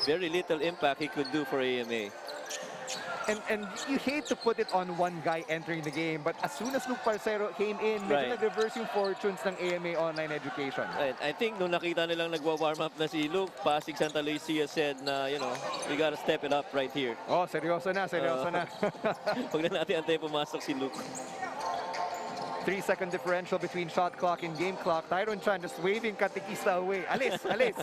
Very little impact he could do for AMA. And you hate to put it on one guy entering the game, but as soon as Luke Parcero came in, medyo nag-reverse yung fortunes ng AMA Online Education. Right. I think nung nakita nilang nagwa-warm up na si Luke, Pasig Santa Lucia said na, you know, we gotta step it up right here. Oh, seryoso na, seryoso na. Huwag na natin antay pumasok si Luke. 3-second differential between shot clock and game clock. Tyron Chan just waving katikista away. Alis, alis.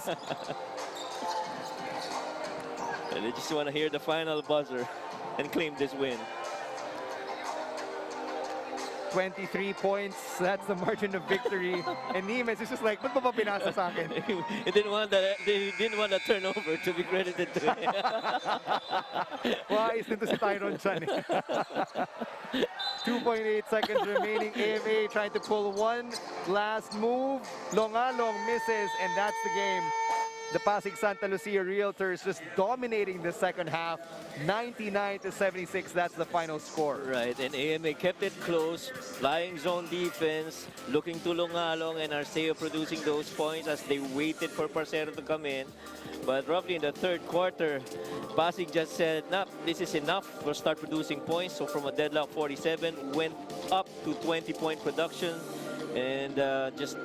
And they just want to hear the final buzzer and claim this win. 23 points, that's the margin of victory. And Nimes is just like, ba't ba pinasa sa akin? He didn't want that turnover to be credited to him. Wise nito si Tyron Chan. 2.8 seconds remaining. AMA trying to pull one last move. Longalong misses, and that's the game. The Pasig Santa Lucia Realtors just dominating the second half. 99-76, that's the final score. Right, and AMA kept it close, flying zone defense, looking to Longalong and Arceo producing those points as they waited for Parcero to come in. But roughly in the third quarter, Pasig just said, nah, this is enough. We'll start producing points. So from a deadlock 47, went up to 20-point production and just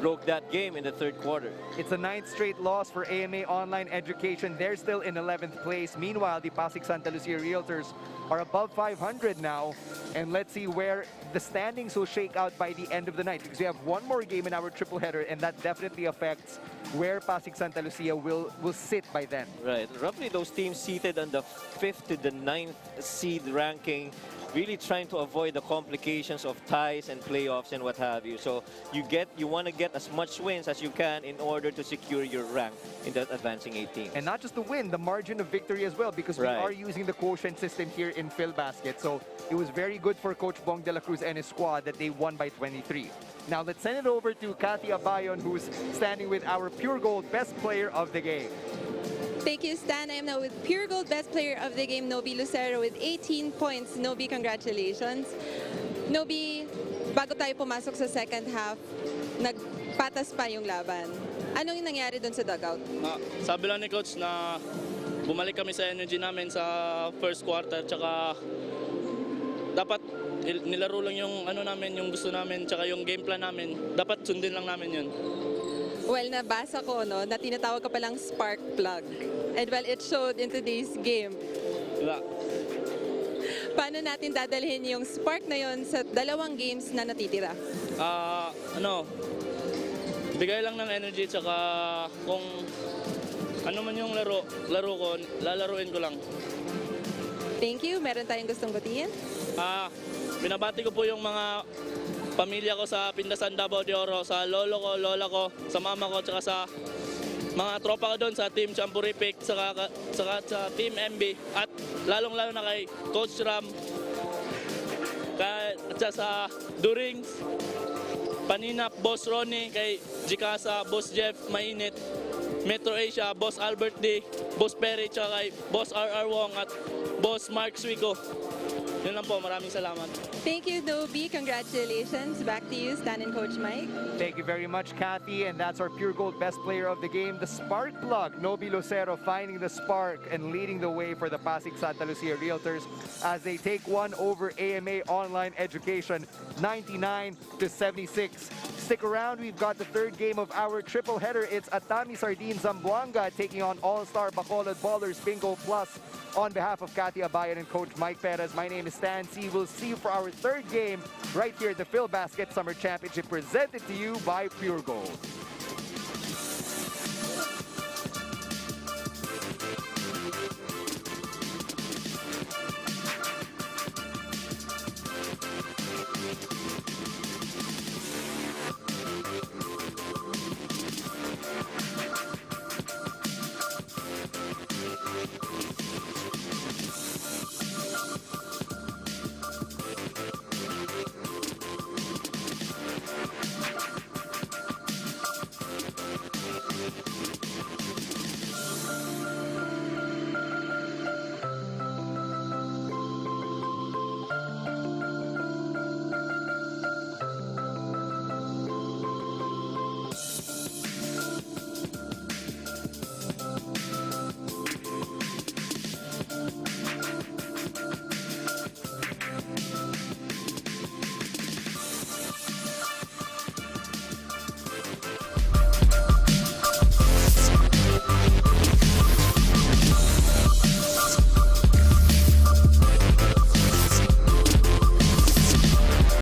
broke that game in the third quarter. It's a 9th straight loss for AMA Online Education. They're still in 11th place. Meanwhile, the Pasig Santa Lucia Realtors are above 500 now. And let's see where the standings will shake out by the end of the night, because we have one more game in our triple header, and that definitely affects where Pasig Santa Lucia will sit by then. Right. Roughly those teams seated on the 5th to the 9th seed ranking, really trying to avoid the complications of ties and playoffs and what have you. So you want to get as much wins as you can in order to secure your rank in that advancing 8 teams. And not just the win, the margin of victory as well, because we are using the quotient system here in PhilBasket. So it was very good for Coach Bong de la Cruz and his squad that they won by 23. Now let's send it over to Kathy Abayon, who's standing with our Pure Gold Best Player of the Game. Thank you, Stan. I am now with Pure Gold Best Player of the Game, Nobi Lucero, with 18 points. Nobi, congratulations. Nobi, bago tayo pumasok sa second half, nagpatas pa yung laban. Anong yung nangyari dun sa dugout? Sabi lang ni Coach na bumalik kami sa energy namin sa first quarter, tsaka dapat nilaro lang yung ano namin, yung gusto namin, tsaka yung game plan namin. Dapat sundin lang namin yun. Well, nabasa ko no, na tinatawag ka palang spark plug. And well, it showed in today's game. Diba? Paano natin dadalhin yung spark na yon sa dalawang games na natitira? Bigay lang ng energy, tsaka kung ano man yung laro ko, lalaruin ko lang. Thank you. Meron tayong gustong batiin? Binabati ko po yung mga pamilya ko sa Pindasan, Davao de Oro, sa lolo ko, lola ko, sa mama ko, tsaka sa mga tropa ko doon sa Team Champuripic, saka sa Team MB, at lalong-lalo na kay Coach Ram, at sa Durings, Paninap, Boss Ronnie, kay Jikasa, Boss Jeff, Mainit, Metro Asia, Boss Albert D, Boss Perry, tsaka kay Boss RR Wong at Boss Mark Swico. Yun lang po, maraming salamat. Thank you, Dobie. Congratulations. Back to you, Stan and Coach Mike. Thank you very much, Kathy. And that's our Pure Gold best player of the game, the spark plug, Nobi Lucero, finding the spark and leading the way for the Pasig Sta Lucia Realtors as they take one over AMA Online Education, 99-76. Stick around, we've got the third game of our triple header. It's Atami Sardine Zamboanga taking on All-Star Bacolod Ballers Bingo Plus. On behalf of Kathy Abayan and Coach Mike Perez, my name is Stan C. We'll see you for our third game right here at the Phil Basket Summer Championship presented to you by Pure Gold.